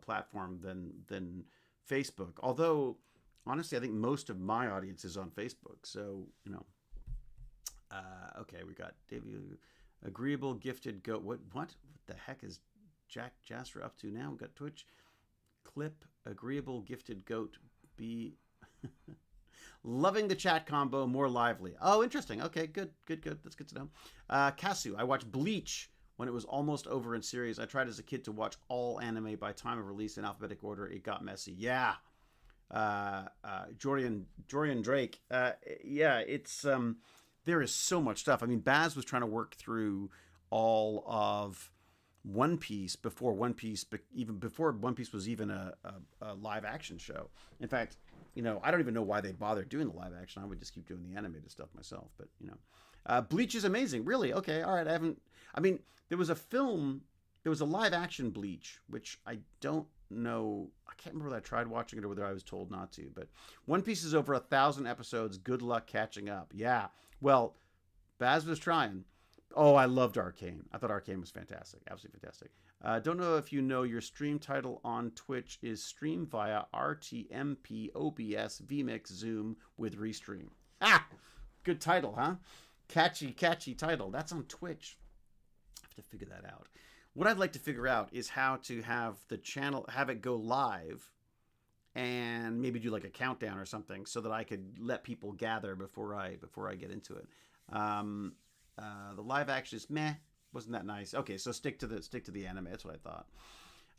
platform than Facebook. Although honestly, I think most of my audience is on Facebook. So you know. Okay, we got David, agreeable, gifted, goat. What the heck is Jack Jasper up to now? We got Twitch, clip, agreeable, gifted, goat, be loving the chat combo, more lively. Oh, interesting. Okay, good. That's good to know. Kasu, I watched Bleach when it was almost over in series. I tried as a kid to watch all anime by time of release in alphabetic order. It got messy. Yeah. Jorian Drake. Yeah, it's there is so much stuff. I mean, Baz was trying to work through all of One Piece before One Piece, even before One Piece was even a live action show. In fact, you know, I don't even know why they bothered doing the live action. I would just keep doing the animated stuff myself. But you know, Bleach is amazing. Really? Okay. All right. I mean, there was a film. There was a live action Bleach, which I don't know. I can't remember whether I tried watching it or whether I was told not to. But One Piece is over 1,000 episodes. Good luck catching up. Yeah. Well, Baz was trying. Oh, I loved Arcane. I thought Arcane was fantastic. Absolutely fantastic. Don't know if you know your stream title on Twitch is stream via RTMP, OBS, vMix, Zoom with Restream. Ah! Good title, huh? Catchy title. That's on Twitch. I have to figure that out. What I'd like to figure out is how to have the channel, have it go live and maybe do like a countdown or something so that I could let people gather before I get into it. The live action is meh, wasn't that nice. Okay, so stick to the anime. That's what I thought.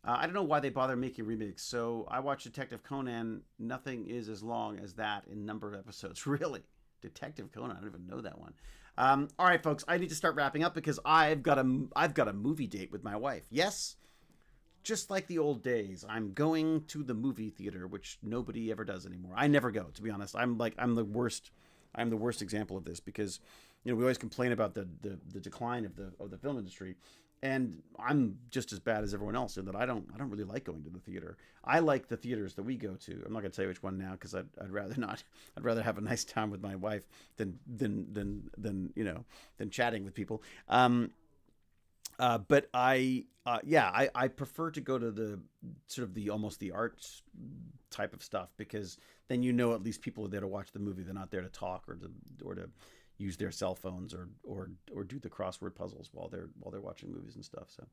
I don't know why they bother making remakes. So I watched Detective Conan. Nothing is as long as that in number of episodes. Really, Detective Conan. I don't even know that one. All right, folks. I need to start wrapping up because I've got a movie date with my wife. Yes. Just like the old days, I'm going to the movie theater, which nobody ever does anymore. I never go, to be honest. I'm the worst example of this because, you know, we always complain about the decline of the film industry, and I'm just as bad as everyone else in that I don't really like going to the theater. I like the theaters that we go to. I'm not going to tell you which one now because I'd rather not. I'd rather have a nice time with my wife than chatting with people. But I prefer to go to the sort of the almost the arts type of stuff because then you know at least people are there to watch the movie. They're not there to talk or to use their cell phones or do the crossword puzzles while they're watching movies and stuff. So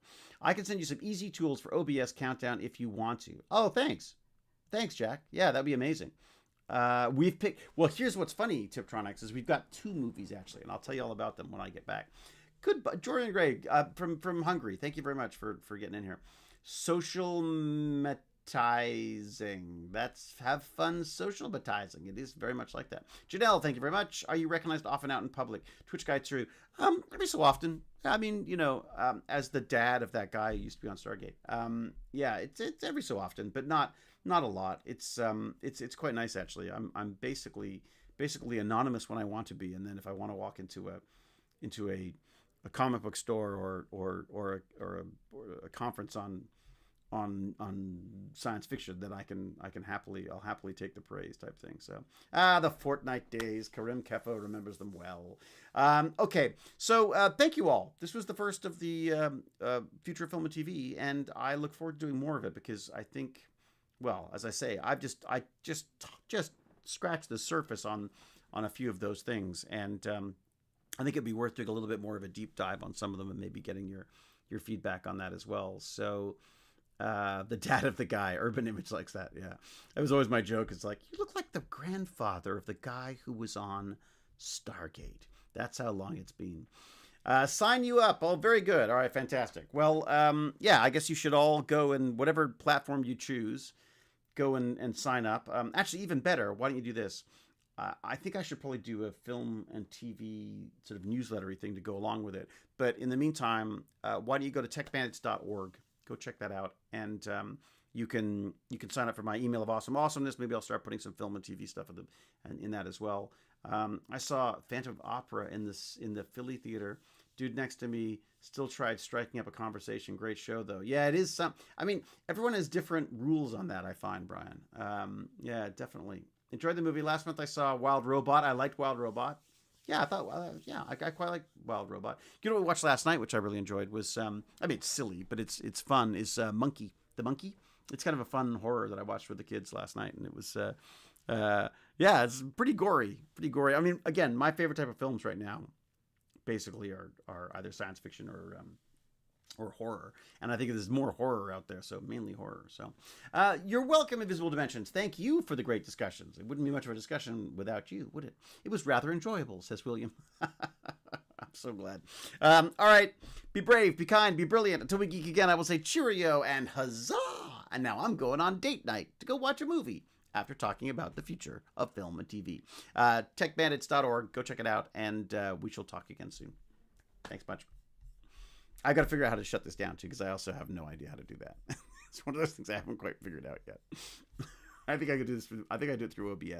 I can send you some easy tools for OBS countdown if you want to. Oh, thanks, Jack. Yeah, that'd be amazing. We've picked. Well, here's what's funny, Tiptronics, is we've got 2 movies actually, and I'll tell you all about them when I get back. Good, Jordan Gray from Hungary. Thank you very much for getting in here. Social matizing. That's have fun social matizing. It is very much like that. Janelle, thank you very much. Are you recognized often out in public? Twitch guy true. Every so often. I mean, you know, as the dad of that guy who used to be on Stargate. Yeah, it's every so often, but not a lot. It's quite nice actually. I'm basically anonymous when I want to be, and then if I want to walk into a comic book store or a conference on science fiction, that I'll happily take the praise type thing. So the Fortnite days, Karim Kefo remembers them well. Okay, so thank you all. This was the first of the future of film and TV, and I look forward to doing more of it because I think, well, as I say, I just scratched the surface on a few of those things, and I think it'd be worth doing a little bit more of a deep dive on some of them and maybe getting your feedback on that as well. So the dad of the guy, Urban Image likes that. Yeah, that was always my joke. It's like, you look like the grandfather of the guy who was on Stargate. That's how long it's been. Sign you up. Oh, very good. All right, fantastic. Well, yeah, I guess you should all go in whatever platform you choose. Go and sign up. Actually, even better, why don't you do this? I think I should probably do a film and TV sort of newslettery thing to go along with it. But in the meantime, why don't you go to techbandits.org? Go check that out, and you can sign up for my email of awesomeness. Maybe I'll start putting some film and TV stuff in that as well. I saw Phantom of Opera in the Philly theater. Dude next to me still tried striking up a conversation. Great show though. Yeah, it is some. I mean, everyone has different rules on that. I find, Brian. Yeah, definitely enjoyed the movie. Last month I saw Wild Robot. I liked Wild Robot. Yeah, I thought, yeah, I quite like Wild Robot. You know what we watched last night, which I really enjoyed, was, I mean, it's silly, but it's fun, is Monkey. The Monkey? It's kind of a fun horror that I watched with the kids last night, and it was, yeah, it's pretty gory. Pretty gory. I mean, again, my favorite type of films right now basically are either science fiction or horror. And I think there's more horror out there, so mainly horror. So you're welcome, Invisible Dimensions. Thank you for the great discussions. It wouldn't be much of a discussion without you, would it? It was rather enjoyable, says William. I'm so glad. All right. Be brave, be kind, be brilliant. Until we geek again, I will say cheerio and huzzah. And now I'm going on date night to go watch a movie after talking about the future of film and TV. Techbandits.org. Go check it out, and we shall talk again soon. Thanks much. I got to figure out how to shut this down too, because I also have no idea how to do that. It's one of those things I haven't quite figured out yet. I think I could do this. I think I do it through OBS.